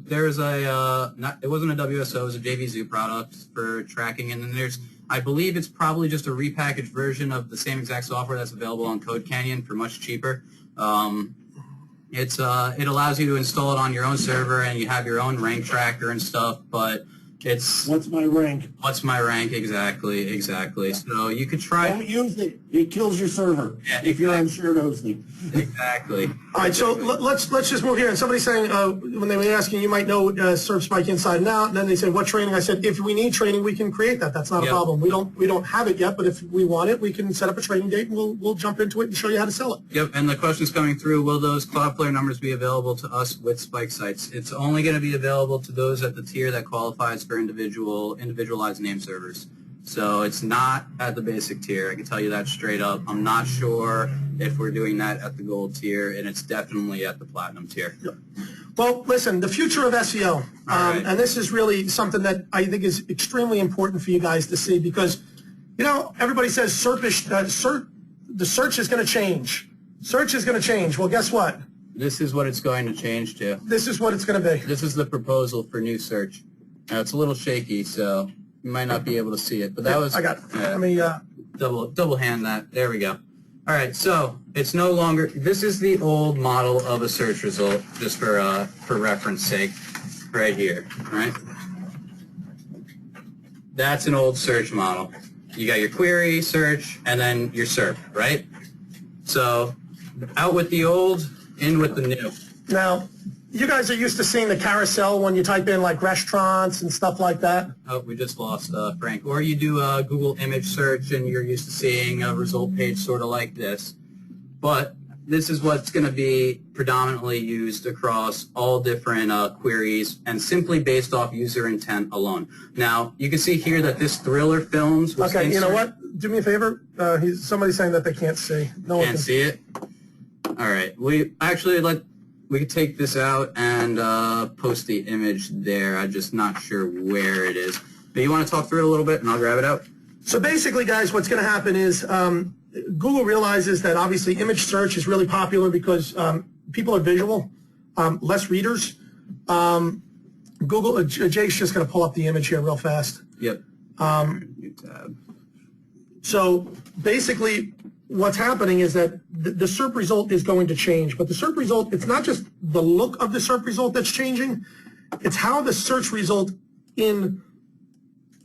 not, it wasn't a WSO, it was a JVZoo product for tracking, and then there's, I believe it's probably just a repackaged version of the same exact software that's available on Code Canyon for much cheaper. It allows you to install it on your own server, and you have your own rank tracker and stuff, but it's... What's my rank? What's my rank? Exactly. So you could try... Don't use it. It kills your server if you're on shared hosting. Exactly. All right, so let's just move here. And somebody's saying, when they were asking, you might know SurfSpike inside and out, and then they said, what training? I said, if we need training, we can create that. That's not a problem. We don't have it yet, but if we want it, we can set up a training date, and we'll jump into it and show you how to sell it. Yep, and the question's coming through, will those Cloudflare numbers be available to us with Spike sites? It's only going to be available to those at the tier that qualifies for individualized name servers. So it's not at the basic tier. I can tell you that straight up. I'm not sure if we're doing that at the gold tier, and it's definitely at the platinum tier. Yep. Well, listen, the future of SEO, right. and this is really something that I think is extremely important for you guys to see because, you know, everybody says the search is going to change. Search is going to change. Well, guess what? This is what it's going to change to. This is what it's going to be. This is the proposal for new search. Now, it's a little shaky, so you might not be able to see it, but that was... I got it. Let me... double hand that. There we go. All right, so it's no longer... This is the old model of a search result, just for reference sake, right here, all right? That's an old search model. You got your query, search, and then your SERP, right? So out with the old, in with the new. Now, you guys are used to seeing the carousel when you type in like restaurants and stuff like that. Oh, we just lost Frank. Or you do a Google image search and you're used to seeing a result page sort of like this. But this is what's going to be predominantly used across all different queries and simply based off user intent alone. Now, you can see here that this Thriller Films was Okay, you know what? Do me a favor. Somebody's saying that they can't see. No one Can't can see it? All right. We could take this out and post the image there. I'm just not sure where it is. But you want to talk through it a little bit, and I'll grab it out? So basically, guys, what's going to happen is Google realizes that obviously image search is really popular because people are visual, less readers. Jake's just going to pull up the image here real fast. Yep. New tab. So basically, what's happening is that the SERP result is going to change. But the SERP result, it's not just the look of the SERP result that's changing. It's how the search result in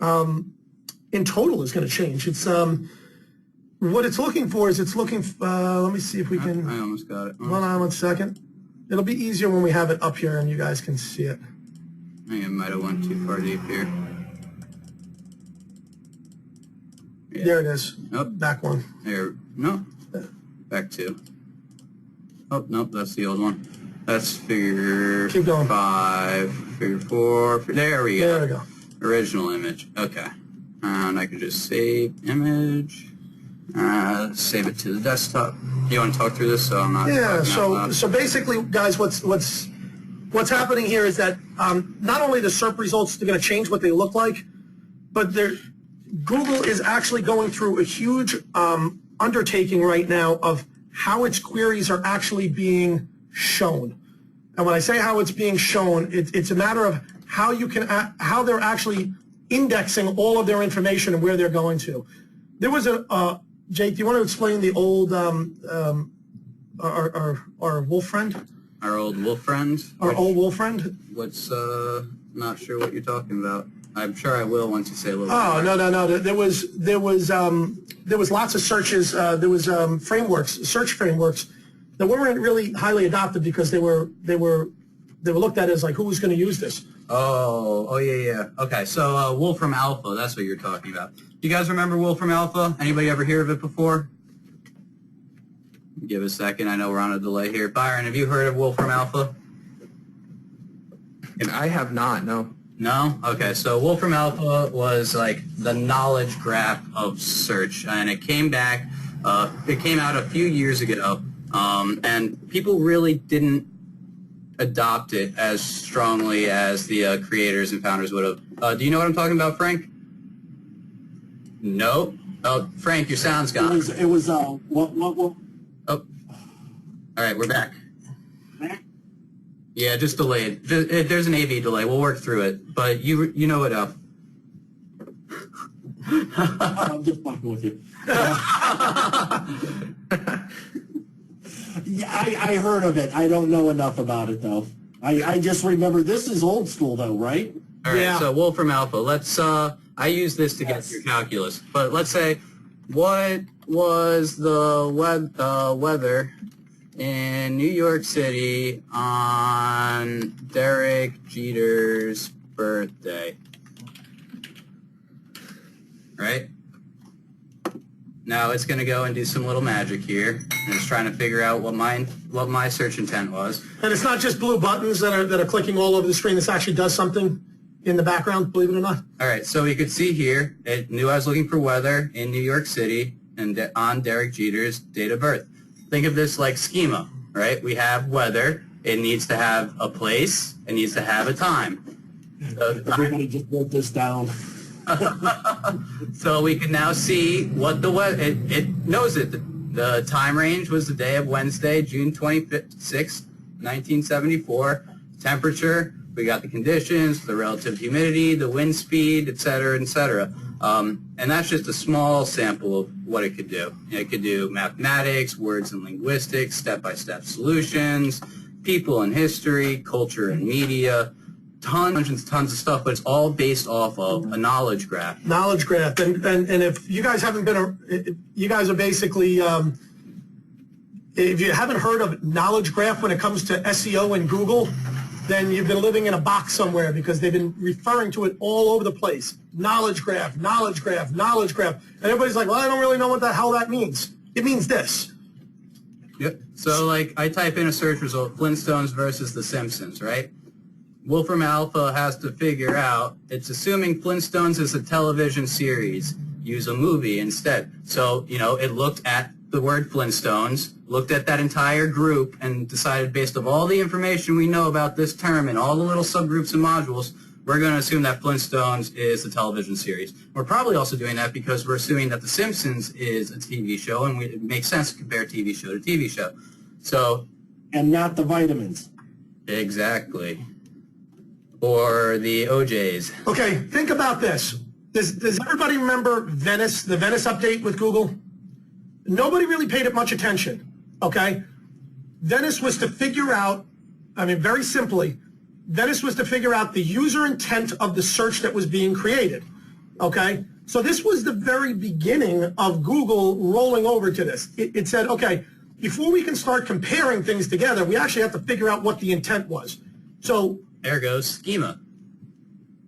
total is going to change. It's what it's looking for is it's looking. Let me see if we can. I almost got it. Hold on 1 second. It'll be easier when we have it up here and you guys can see it. I think I might have went too far deep here. Yeah. There it is. Nope. Back one. There. No. Back two. Oh, nope. That's the old one. That's figure Keep going. 5, figure 4. There we go. There we go. Original image. Okay. And I can just save image. Save it to the desktop. You want to talk through this so I'm not... Yeah, so basically, guys, what's happening here is that not only the SERP results are going to change what they look like, but Google is actually going through a huge undertaking right now of how its queries are actually being shown. And when I say how it's being shown, it's a matter of how they're actually indexing all of their information and where they're going to. There was Jake, do you want to explain the old our wolf friend? Our old wolf friend? Our old wolf friend? What's not sure what you're talking about. I'm sure I will once you say a little Oh, bit. no. There was lots of searches. There was search frameworks that weren't really highly adopted because they were looked at as like, who was going to use this? Oh, yeah. Okay, so Wolfram Alpha, that's what you're talking about. Do you guys remember Wolfram Alpha? Anybody ever hear of it before? Give a second. I know we're on a delay here. Byron, have you heard of Wolfram Alpha? And I have not, no. No? Okay, so Wolfram Alpha was like the knowledge graph of search, and it came out a few years ago, and people really didn't adopt it as strongly as the creators and founders would have. Do you know what I'm talking about, Frank? No? Oh, Frank, your sound's gone. It was what? Oh. All right, we're back. Yeah, just delayed. There's an AV delay. We'll work through it. But you know it up. I'm just fucking with you. Yeah, I heard of it. I don't know enough about it, though. I just remember this is old school, though, right? All right, Yeah. so Wolfram Alpha. Let's. I use this to get through calculus. But let's say, what was the weather in New York City on Derek Jeter's birthday? Right? Now it's going to go and do some little magic here, and it's trying to figure out what my search intent was. And it's not just blue buttons that are clicking all over the screen. This actually does something in the background, believe it or not. All right, so we could see here, it knew I was looking for weather in New York City and on Derek Jeter's date of birth. Think of this like schema, right? We have weather. It needs to have a place. It needs to have a time. Everybody just wrote this down. So we can now see what the weather, it knows it. The time range was the day of Wednesday, June 26, 1974. Temperature, we got the conditions, the relative humidity, the wind speed, et cetera, et cetera. And that's just a small sample of what it could do. It could do mathematics, words and linguistics, step-by-step solutions, people and history, culture and media, tons of stuff, but it's all based off of a knowledge graph. Knowledge graph. And if you guys haven't you guys are basically, if you haven't heard of knowledge graph when it comes to SEO and Google, then you've been living in a box somewhere because they've been referring to it all over the place. Knowledge graph, knowledge graph, knowledge graph. And everybody's like, well, I don't really know what the hell that means. It means this. Yep. So, like, I type in a search result, Flintstones versus The Simpsons, right? Wolfram Alpha has to figure out, it's assuming Flintstones is a television series. Use a movie instead. So, it looked at the word Flintstones, looked at that entire group, and decided based on all the information we know about this term and all the little subgroups and modules, we're going to assume that Flintstones is a television series. We're probably also doing that because we're assuming that The Simpsons is a TV show, and it makes sense to compare TV show to TV show. So, And not the vitamins. Exactly. Or the OJs. Okay, think about this. Does everybody remember Venice, the Venice update with Google? Nobody really paid it much attention, okay? Venice was to figure out, very simply, Venice was to figure out the user intent of the search that was being created, okay? So this was the very beginning of Google rolling over to this. It said, okay, before we can start comparing things together, we actually have to figure out what the intent was. So Ergo schema.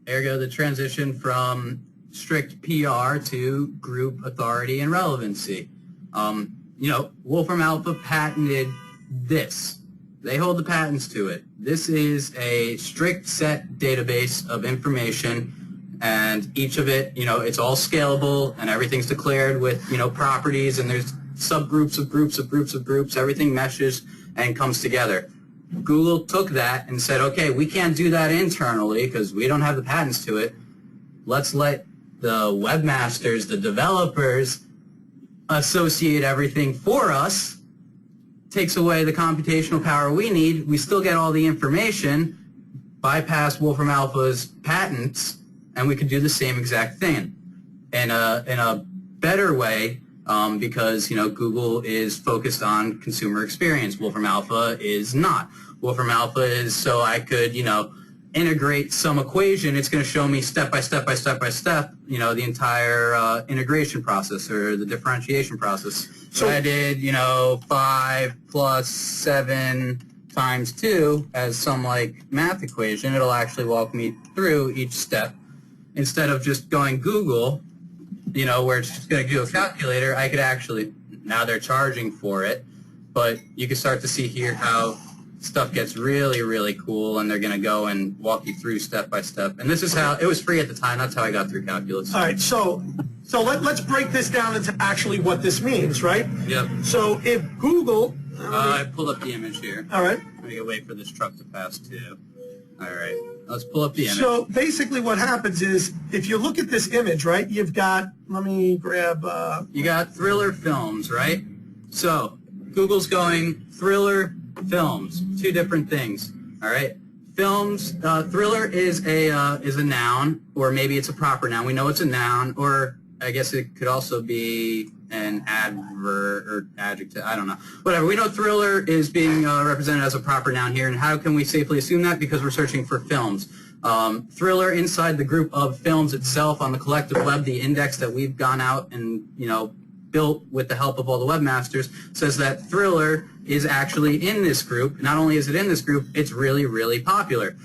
Ergo the transition from strict PR to group authority and relevancy. Wolfram Alpha patented this. They hold the patents to it. This is a strict set database of information, and each of it, it's all scalable, and everything's declared with, properties, and there's subgroups of groups of groups of groups. Everything meshes and comes together. Google took that and said, okay, we can't do that internally because we don't have the patents to it. Let's let the webmasters, the developers, associate everything for us. Takes away the computational power we need. We still get all the information, bypass Wolfram Alpha's patents, and we could do the same exact thing in a better way. Because Google is focused on consumer experience. Wolfram Alpha is not. Wolfram Alpha is so I could integrate some equation, it's going to show me step by step by step by step, you know, the entire integration process or the differentiation process. So I did, you know, 5 plus 7 times 2 as some like math equation. It'll actually walk me through each step instead of just going Google, you know, where it's just going to do a calculator. I could actually, now they're charging for it, but you can start to see here how stuff gets really, really cool, and they're going to go and walk you through step by step. And this is how, it was free at the time, that's how I got through calculus. All right, so let's break this down into actually what this means, right? Yep. So if Google... I pulled up the image here. All right. I'm going to wait for this truck to pass too. All right, let's pull up the image. So basically what happens is, if you look at this image, right, you've got, let me grab... You got Thriller Films, right? So Google's going Thriller Films, 2 different things, all right? Films, Thriller is a noun, or maybe it's a proper noun. We know it's a noun, or I guess it could also be an adverb or adjective. I don't know. Whatever. We know Thriller is being represented as a proper noun here, and how can we safely assume that? Because we're searching for films. Thriller inside the group of films itself on the collective web, the index that we've gone out and, you know, built with the help of all the webmasters, says that Thriller is actually in this group. Not only is it in this group, it's really, really popular.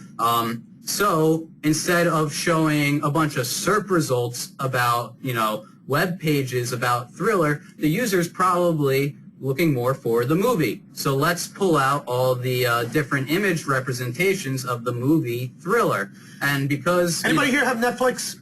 So instead of showing a bunch of SERP results about, you know, web pages about Thriller, the user's probably looking more for the movie. So let's pull out all the different image representations of the movie Thriller. And because... Anybody here have Netflix?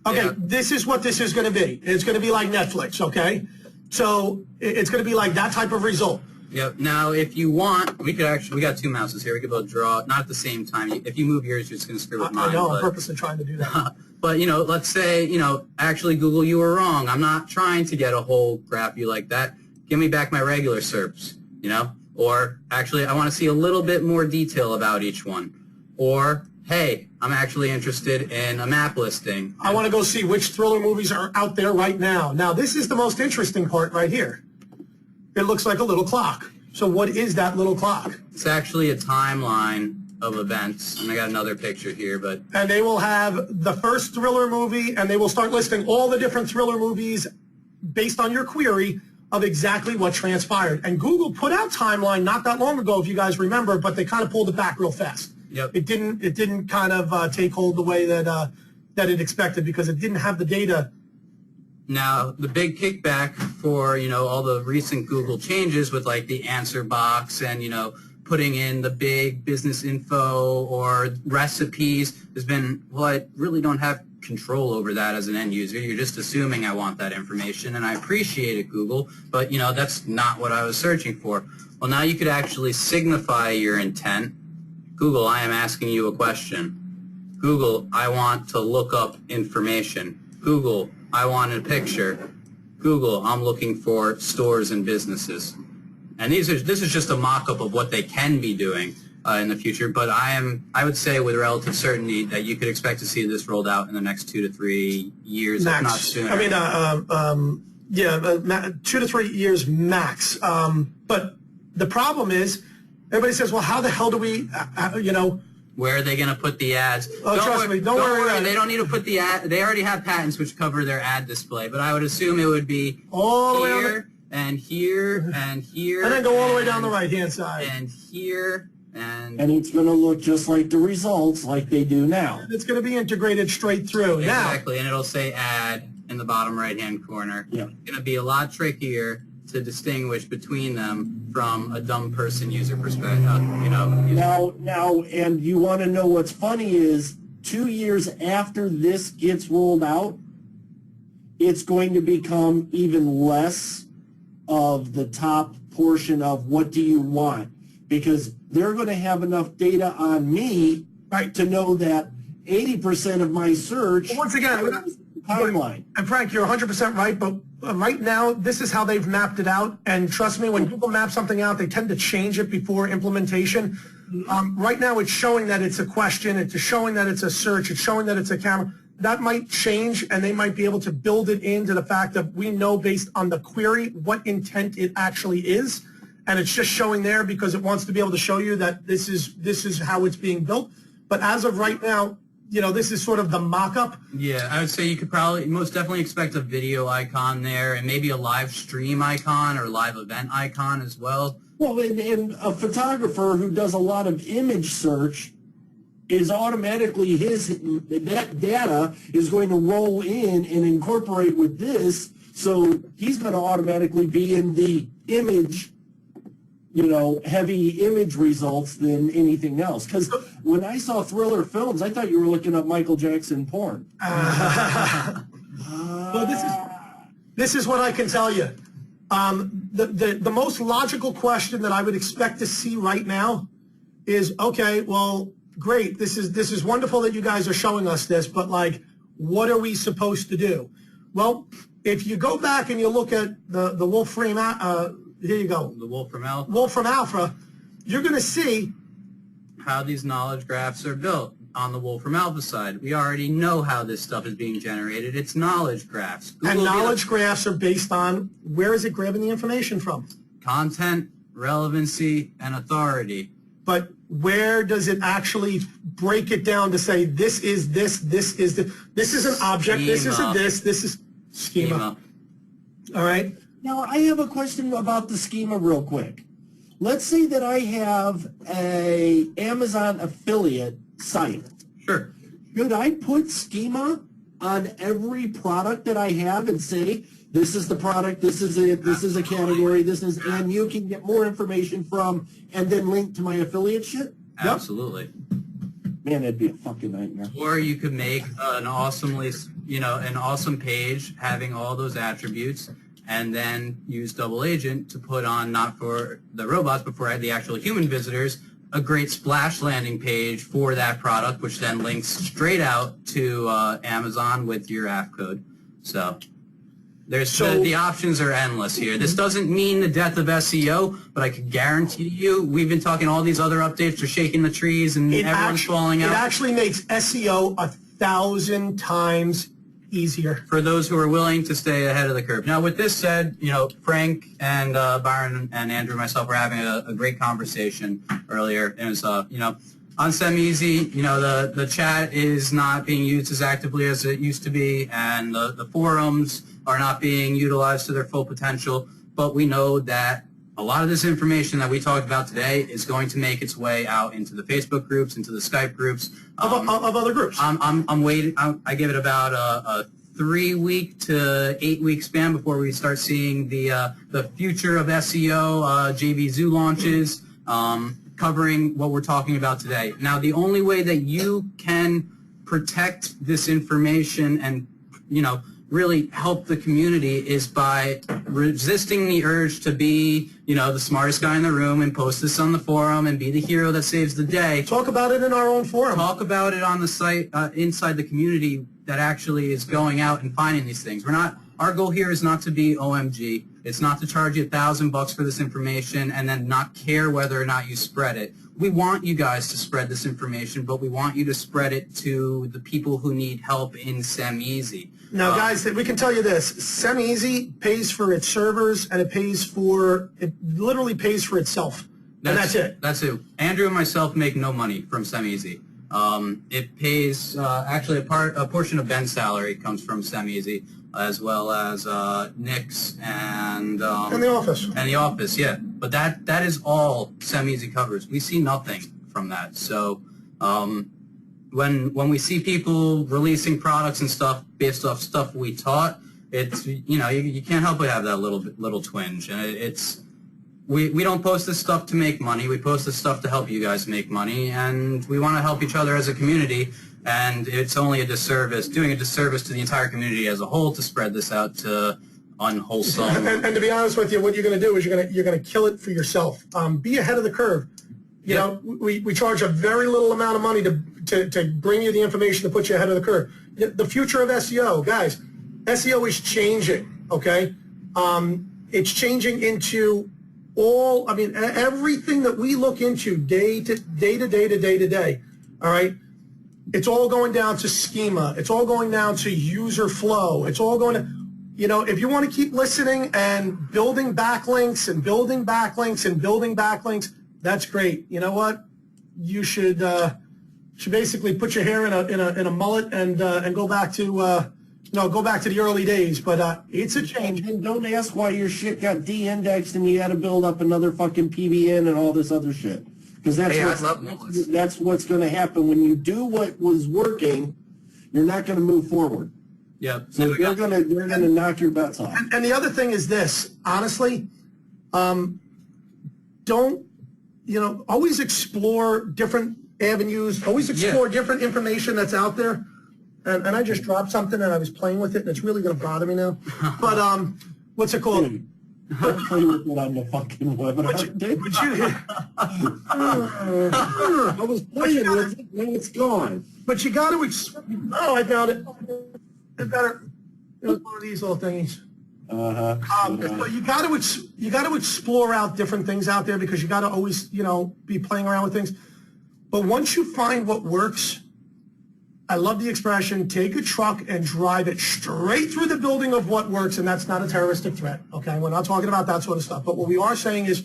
Okay, yeah. This is what this is going to be. It's going to be like Netflix, okay? So it's going to be like that type of result. Yep. Now, if you want, we got 2 mouses here. We could both draw, not at the same time. If you move yours, you're just going to screw with mine. I know, I'm purposely trying to do that. But, you know, let's say, you know, actually, Google, you were wrong. I'm not trying to get a whole graph view like that. Give me back my regular SERPs, you know? Or, actually, I want to see a little bit more detail about each one. Or, hey, I'm actually interested in a map listing. I want to go see which Thriller movies are out there right now. Now, this is the most interesting part right here. It looks like a little clock. So what is that little clock? It's actually a timeline of events, and I got another picture here, but... And they will have the first Thriller movie, and they will start listing all the different Thriller movies based on your query of exactly what transpired. And Google put out timeline not that long ago, if you guys remember, but they kind of pulled it back real fast. Yep. It didn't kind of take hold the way that it expected, because it didn't have the data. Now, the big kickback for, you know, all the recent Google changes with, like, the answer box and, you know, putting in the big business info or recipes has been, well, I really don't have control over that as an end user. You're just assuming I want that information, and I appreciate it, Google, but, you know, that's not what I was searching for. Well, now you could actually signify your intent. Google, I am asking you a question. Google, I want to look up information. Google, I want a picture. Google, I'm looking for stores and businesses. And this is just a mock-up of what they can be doing in the future, but I would say with relative certainty that you could expect to see this rolled out in the next 2 to 3 years, max. if not sooner. I mean, 2 to 3 years max. But the problem is, everybody says, well, how the hell do we, you know... Where are they going to put the ads? Oh, trust me, don't worry. They don't need to put the ad. They already have patents which cover their ad display, but I would assume it would be all the way here, and here, and here. And then go all the way down the right-hand side. And here, and... And it's going to look just like the results like they do now. It's going to be integrated straight through. Exactly, now, and it'll say ad in the bottom right-hand corner. Yeah. It's going to be a lot trickier to distinguish between them from a dumb person user perspective, you know. Now, and you want to know what's funny is 2 years after this gets rolled out, it's going to become even less of the top portion of what do you want, because they're going to have enough data on me to know that 80% of my search once again, timeline. And Frank, you're 100% right, but right now, this is how they've mapped it out. And trust me, when Google maps something out, they tend to change it before implementation. Right now, it's showing that it's a question. It's showing that it's a search. It's showing that it's a camera. That might change, and they might be able to build it into the fact that we know based on the query what intent it actually is. and it's just showing there because it wants to be able to show you that this is how it's being built. But as of right now, you know, this is sort of the mock-up. Yeah, I would say you could probably most definitely expect a video icon there and maybe a live stream icon or live event icon as well. Well, and a photographer who does a lot of image search is automatically that data is going to roll in and incorporate with this, so he's going to automatically be in the image, you know, heavy image results than anything else. Because when I saw Thriller Films, I thought you were looking up Michael Jackson porn. Well, this is what I can tell you. The most logical question that I would expect to see right now is, okay, well, great, this is wonderful that you guys are showing us this, but like, what are we supposed to do? Well, if you go back and you look at the Wolfram, here you go. The Wolfram Alpha. Wolfram Alpha, you're going to see how these knowledge graphs are built on the Wolfram Alpha side. We already know how this stuff is being generated. It's knowledge graphs. And knowledge graphs are based on, where is it grabbing the information from? Content, relevancy, and authority. But where does it actually break it down to say this is this is this? This is an object, this is a this is schema. All right? Now, I have a question about the schema real quick. Let's say that I have a Amazon affiliate site. Sure. Should I put schema on every product that I have and say, this is the product, this is it, this is a category, this is, and you can get more information from, and then link to my affiliate shit? Absolutely. Man, that'd be a fucking nightmare. Or you could make an awesomely, you know, an awesome page having all those attributes, and then use Double Agent to put on, not for the robots, but for the actual human visitors, a great splash landing page for that product, which then links straight out to Amazon with your app code. So the options are endless here. This doesn't mean the death of SEO, but I can guarantee you, we've been talking all these other updates are shaking the trees and everyone's falling out. It actually makes SEO 1,000 times easier. For those who are willing to stay ahead of the curve. Now, with this said, you know, Frank and Byron and Andrew and myself were having a great conversation earlier. It was, you know, on SemEasy, you know, the chat is not being used as actively as it used to be, and the forums are not being utilized to their full potential, but we know that a lot of this information that we talked about today is going to make its way out into the Facebook groups, into the Skype groups. Of other groups. I'm waiting. I give it about a 3-week to 8-week span before we start seeing the future of SEO, JV Zoo launches, covering what we're talking about today. Now, the only way that you can protect this information and, you know, really help the community is by resisting the urge to be, you know, the smartest guy in the room and post this on the forum and be the hero that saves the day. Talk about it in our own forum. Talk about it on the site, inside the community that actually is going out and finding these things. Our goal here is not to be OMG. It's not to charge you $1,000 for this information and then not care whether or not you spread it. We want you guys to spread this information, but we want you to spread it to the people who need help in SemEasy. Now, guys, we can tell you this. SemEasy pays for its servers, and it literally pays for itself. And that's it. That's it. Andrew and myself make no money from SemEasy. It pays, actually, a portion of Ben's salary comes from SemEasy, as well as Nick's and the office. And the office, yeah. But that is all SemEasy covers. We see nothing from that. So when we see people releasing products and stuff based off stuff we taught, it's, you know, you can't help but have that little twinge. And it's we don't post this stuff to make money. We post this stuff to help you guys make money, and we want to help each other as a community. And it's only doing a disservice to the entire community as a whole to spread this out to unwholesome. And to be honest with you, what you're going to do is you're going to kill it for yourself. Be ahead of the curve. You know, we charge a very little amount of money to bring you the information to put you ahead of the curve. The future of SEO, guys, SEO is changing. Okay, it's changing into everything that we look into day to day. All right. It's all going down to schema. It's all going down to user flow. It's all going to, you know, if you want to keep listening and building backlinks and building backlinks and building backlinks, that's great. You know what? You should basically put your hair in a mullet and go back to go back to the early days. But it's a change. And don't ask why your shit got de-indexed and you had to build up another fucking PBN and all this other shit. Because that's what's going to happen when you do what was working. You're not going to move forward. Yep. So they're gonna knock your butts off. And the other thing is this, honestly, don't, always explore different avenues, always explore different information that's out there. And I just dropped something and I was playing with it and it's really going to bother me now. But what's it called? Don't play with it on the fucking webinar. I was playing with it, now it's gone. But you got to, I found it. It's better. It was one of these little thingies. But you got to explore out different things out there because you got to always, be playing around with things. But once you find what works, I love the expression, take a truck and drive it straight through the building of what works, and that's not a terroristic threat, okay? We're not talking about that sort of stuff. But what we are saying is,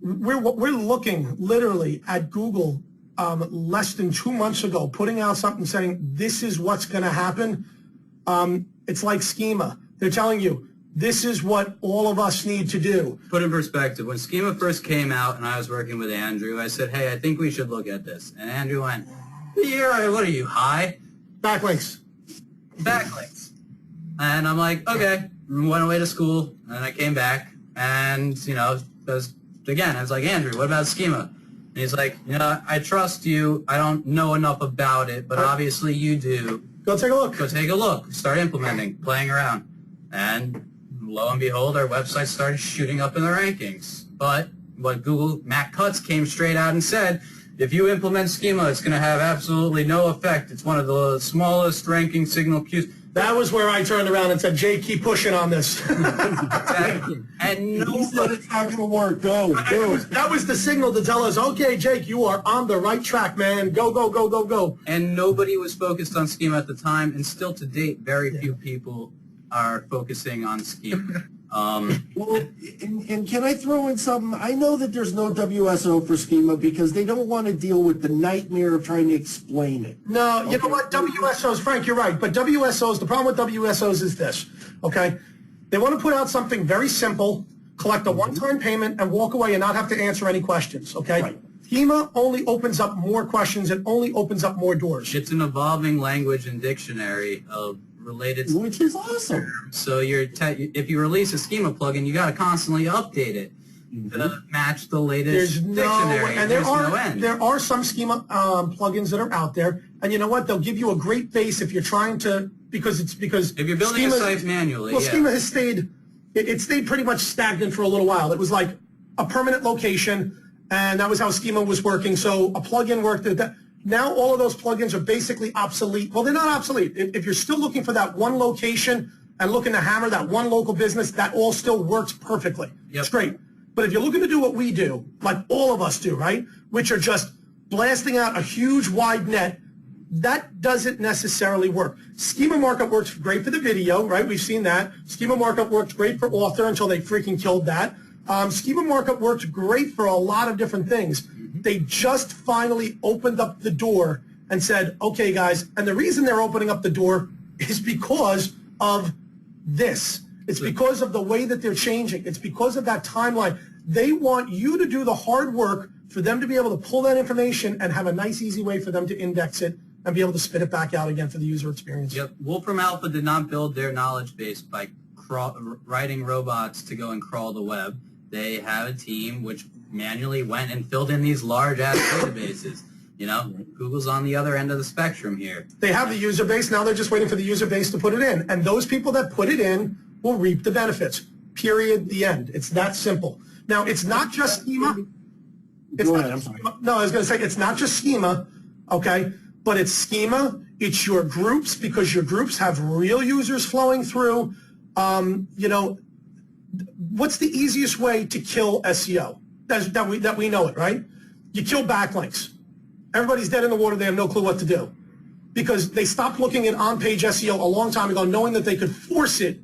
we're looking literally at Google less than 2 months ago, putting out something saying, this is what's going to happen. It's like schema. They're telling you, this is what all of us need to do. Put in perspective, when schema first came out and I was working with Andrew, I said, hey, I think we should look at this. And Andrew went, yeah, what are you, high? Backlinks. Backlinks. And I'm like, okay. Went away to school, and I came back, and, I was like, Andrew, what about schema? And he's like, I trust you. I don't know enough about it, but obviously you do. Go take a look. Go take a look. Start implementing, playing around. And lo and behold, our website started shooting up in the rankings. But what Matt Cutts came straight out and said, if you implement schema, it's going to have absolutely no effect. It's one of the smallest ranking signal queues. That was where I turned around and said, Jay, keep pushing on this. Exactly. And He said it's not going to work. Go. That was the signal to tell us, okay, Jake, you are on the right track, man. Go, go, go, go, go. And nobody was focused on schema at the time, and still to date, very few people are focusing on schema. Well, and can I throw in something? I know that there's no WSO for schema because they don't want to deal with the nightmare of trying to explain it. No, you know what? WSOs, Frank, you're right. But WSOs, the problem with WSOs is this, okay? They want to put out something very simple, collect a one-time payment, and walk away and not have to answer any questions, okay? Right. Schema only opens up more questions. It only opens up more doors. It's an evolving language and dictionary of related, which is awesome. So if you release a schema plugin, you got to constantly update it to match the latest dictionary. And there are some schema plugins that are out there, and you know what? They'll give you a great base if you're trying to because if you're building a site manually. Well, schema has stayed. It stayed pretty much stagnant for a little while. It was like a permanent location, and that was how schema was working. So a plugin worked at that. Now all of those plugins are basically obsolete. Well, they're not obsolete. If you're still looking for that one location and looking to hammer that one local business, that all still works perfectly. Yep. It's great. But if you're looking to do what we do, like all of us do, right, which are just blasting out a huge wide net, that doesn't necessarily work. Schema markup works great for the video, right? We've seen that. Schema markup works great for author until they freaking killed that. Schema markup works great for a lot of different things. They just finally opened up the door and said, okay, guys, and the reason they're opening up the door is because of this. It's because of the way that they're changing. It's because of that timeline. They want you to do the hard work for them to be able to pull that information and have a nice, easy way for them to index it and be able to spit it back out again for the user experience. Yep. Wolfram Alpha did not build their knowledge base by writing robots to go and crawl the web. They have a team which manually went and filled in these large-ass databases. Google's on the other end of the spectrum here. They have the user base. Now they're just waiting for the user base to put it in. And those people that put it in will reap the benefits. Period. The end. It's that simple. Now, it's not just schema. Go ahead. I'm sorry. No, I was going to say it's not just schema, okay? But it's schema. It's your groups because your groups have real users flowing through. What's the easiest way to kill SEO? That we know it, right? You kill backlinks. Everybody's dead in the water. They have no clue what to do. because they stopped looking at on-page SEO a long time ago, knowing that they could force it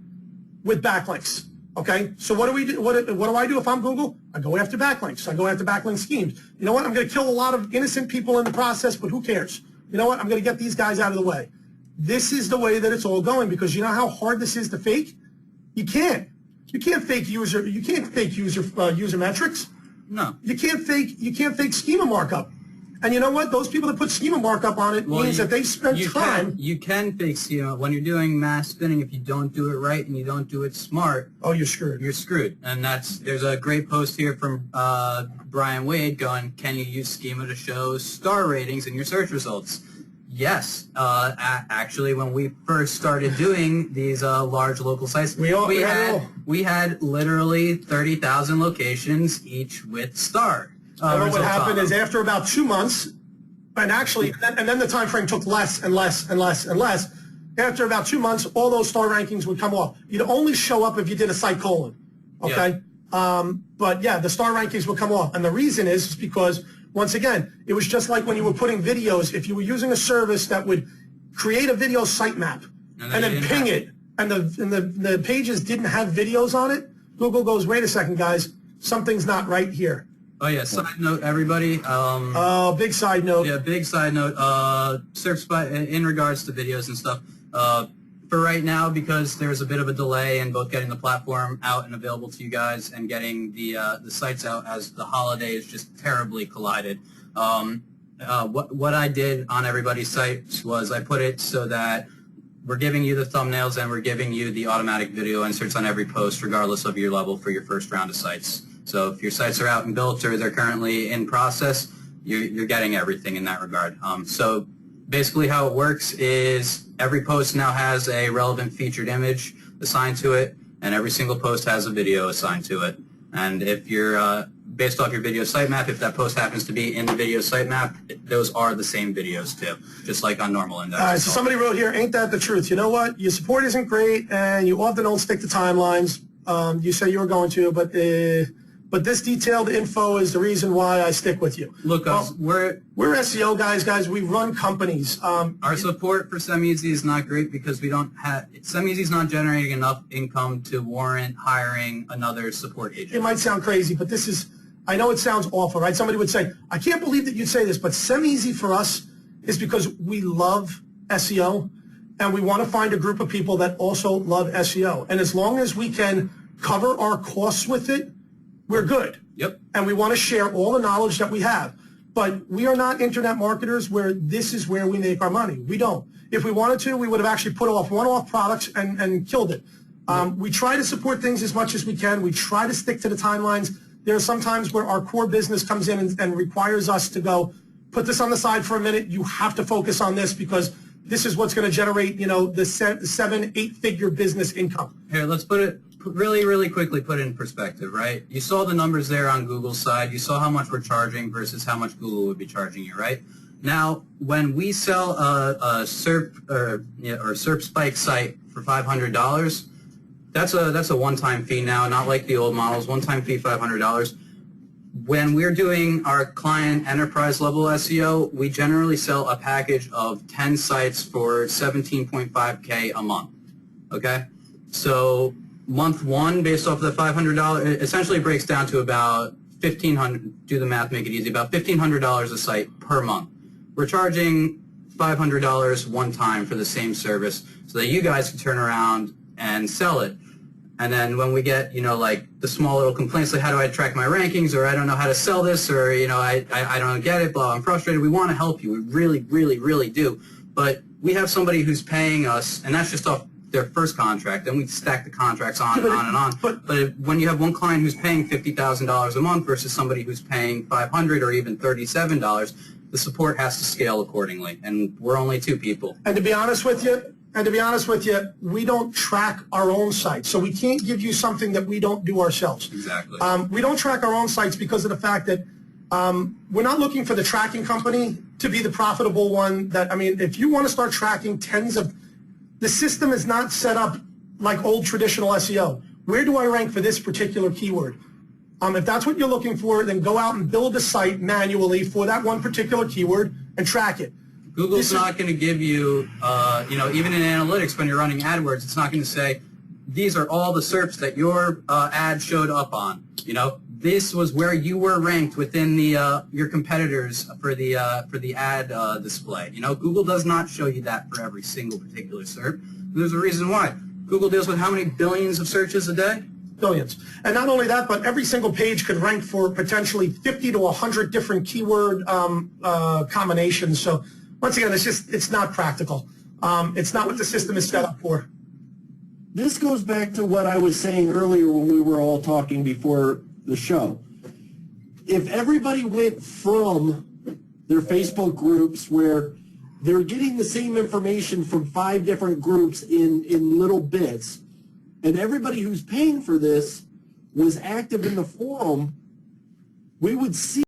with backlinks. Okay, so what do we do? What do I do if I'm Google? I go after backlinks. I go after backlink schemes. You know what? I'm going to kill a lot of innocent people in the process, but who cares? You know what? I'm going to get these guys out of the way. This is the way that it's all going, because you know how hard this is to fake? You can't. You can't fake user. You can't fake user metrics. No. You can't fake schema markup. And you know what? Those people that put schema markup on it means that they spent time. You can fake schema. When you're doing mass spinning, if you don't do it right and you don't do it smart, oh, you're screwed. You're screwed. And there's a great post here from Brian Wade going, can you use schema to show star ratings in your search results? Yes. Actually, when we first started doing these large local sites, we had literally 30,000 locations, each with star. And what would happen is after about 2 months, and actually, and then the time frame took less and less and less and less. After about 2 months, all those star rankings would come off. You'd only show up if you did a site colon, okay? Yeah. But yeah, the star rankings would come off. And the reason is because, once again, it was just like when you were putting videos. If you were using a service that would create a video sitemap and then ping it, and the pages didn't have videos on it, Google goes, wait a second, guys, something's not right here. Oh yeah, side note, everybody. Big side note. Yeah, big side note. Search spot in regards to videos and stuff. For right now, because there's a bit of a delay in both getting the platform out and available to you guys and getting the sites out, as the holidays just terribly collided. What I did on everybody's sites was I put it so that we're giving you the thumbnails and we're giving you the automatic video inserts on every post, regardless of your level, for your first round of sites. So if your sites are out and built or they're currently in process, you're getting everything in that regard. So basically how it works is every post now has a relevant featured image assigned to it, and every single post has a video assigned to it. And if you're, based off your video sitemap, if that post happens to be in the video sitemap, those are the same videos too, just like on normal index. All right, so somebody wrote here, ain't that the truth? You know what? Your support isn't great, and you often don't stick to timelines. You say you were going to, but this detailed info is the reason why I stick with you. Look, we're SEO guys. We run companies. Our support for SemeEasy is not great because we don't have, SemeEasy is not generating enough income to warrant hiring another support agent. It might sound crazy, but this is, I know it sounds awful, right? Somebody would say, I can't believe that you'd say this, but SemeEasy for us is because we love SEO, and we want to find a group of people that also love SEO. And as long as we can cover our costs with it, we're good. Yep. And we want to share all the knowledge that we have. But we are not internet marketers where this is where we make our money. We don't. If we wanted to, we would have actually put off one-off products and killed it. We try to support things as much as we can. We try to stick to the timelines. There are some times where our core business comes in and requires us to go, put this on the side for a minute. You have to focus on this because this is what's going to generate, the 7-8-figure business income. Here, let's put it really quickly, put it in perspective, right? You saw the numbers there on Google's side. You saw how much we're charging versus how much Google would be charging you, right? Now, when we sell a SERP Spike site for $500, that's a one-time fee now, not like the old models. One-time fee, $500. When we're doing our client enterprise level SEO, we generally sell a package of 10 sites for $17.5K a month. Okay, so month one, based off the $500, it essentially breaks down to about $1,500. Do the math, make it easy. About $1,500 a site per month. We're charging $500 one time for the same service, so that you guys can turn around and sell it. And then when we get, like the small little complaints like, how do I track my rankings, or I don't know how to sell this, or, I don't get it, blah, I'm frustrated. We want to help you. We really do. But we have somebody who's paying us, and that's just off their first contract. Then we stack the contracts on and on and on. But when you have one client who's paying $50,000 a month versus somebody who's paying $500 or even $37, the support has to scale accordingly. And we're only two people. And to be honest with you, we don't track our own sites, so we can't give you something that we don't do ourselves. Exactly. We don't track our own sites because of the fact that we're not looking for the tracking company to be the profitable one. If you want to start tracking the system is not set up like old traditional SEO. Where do I rank for this particular keyword? If that's what you're looking for, then go out and build a site manually for that one particular keyword and track it. Google's not going to give you, even in analytics when you're running AdWords, it's not going to say, these are all the SERPs that your ad showed up on. This was where you were ranked within the your competitors for the ad display. Google does not show you that for every single particular SERP. There's a reason why. Google deals with how many billions of searches a day? Billions. And not only that, but every single page could rank for potentially 50 to 100 different keyword combinations. So once again, it's not practical. It's not what the system is set up for. This goes back to what I was saying earlier when we were all talking before the show. If everybody went from their Facebook groups where they're getting the same information from 5 different groups in little bits, and everybody who's paying for this was active in the forum, we would see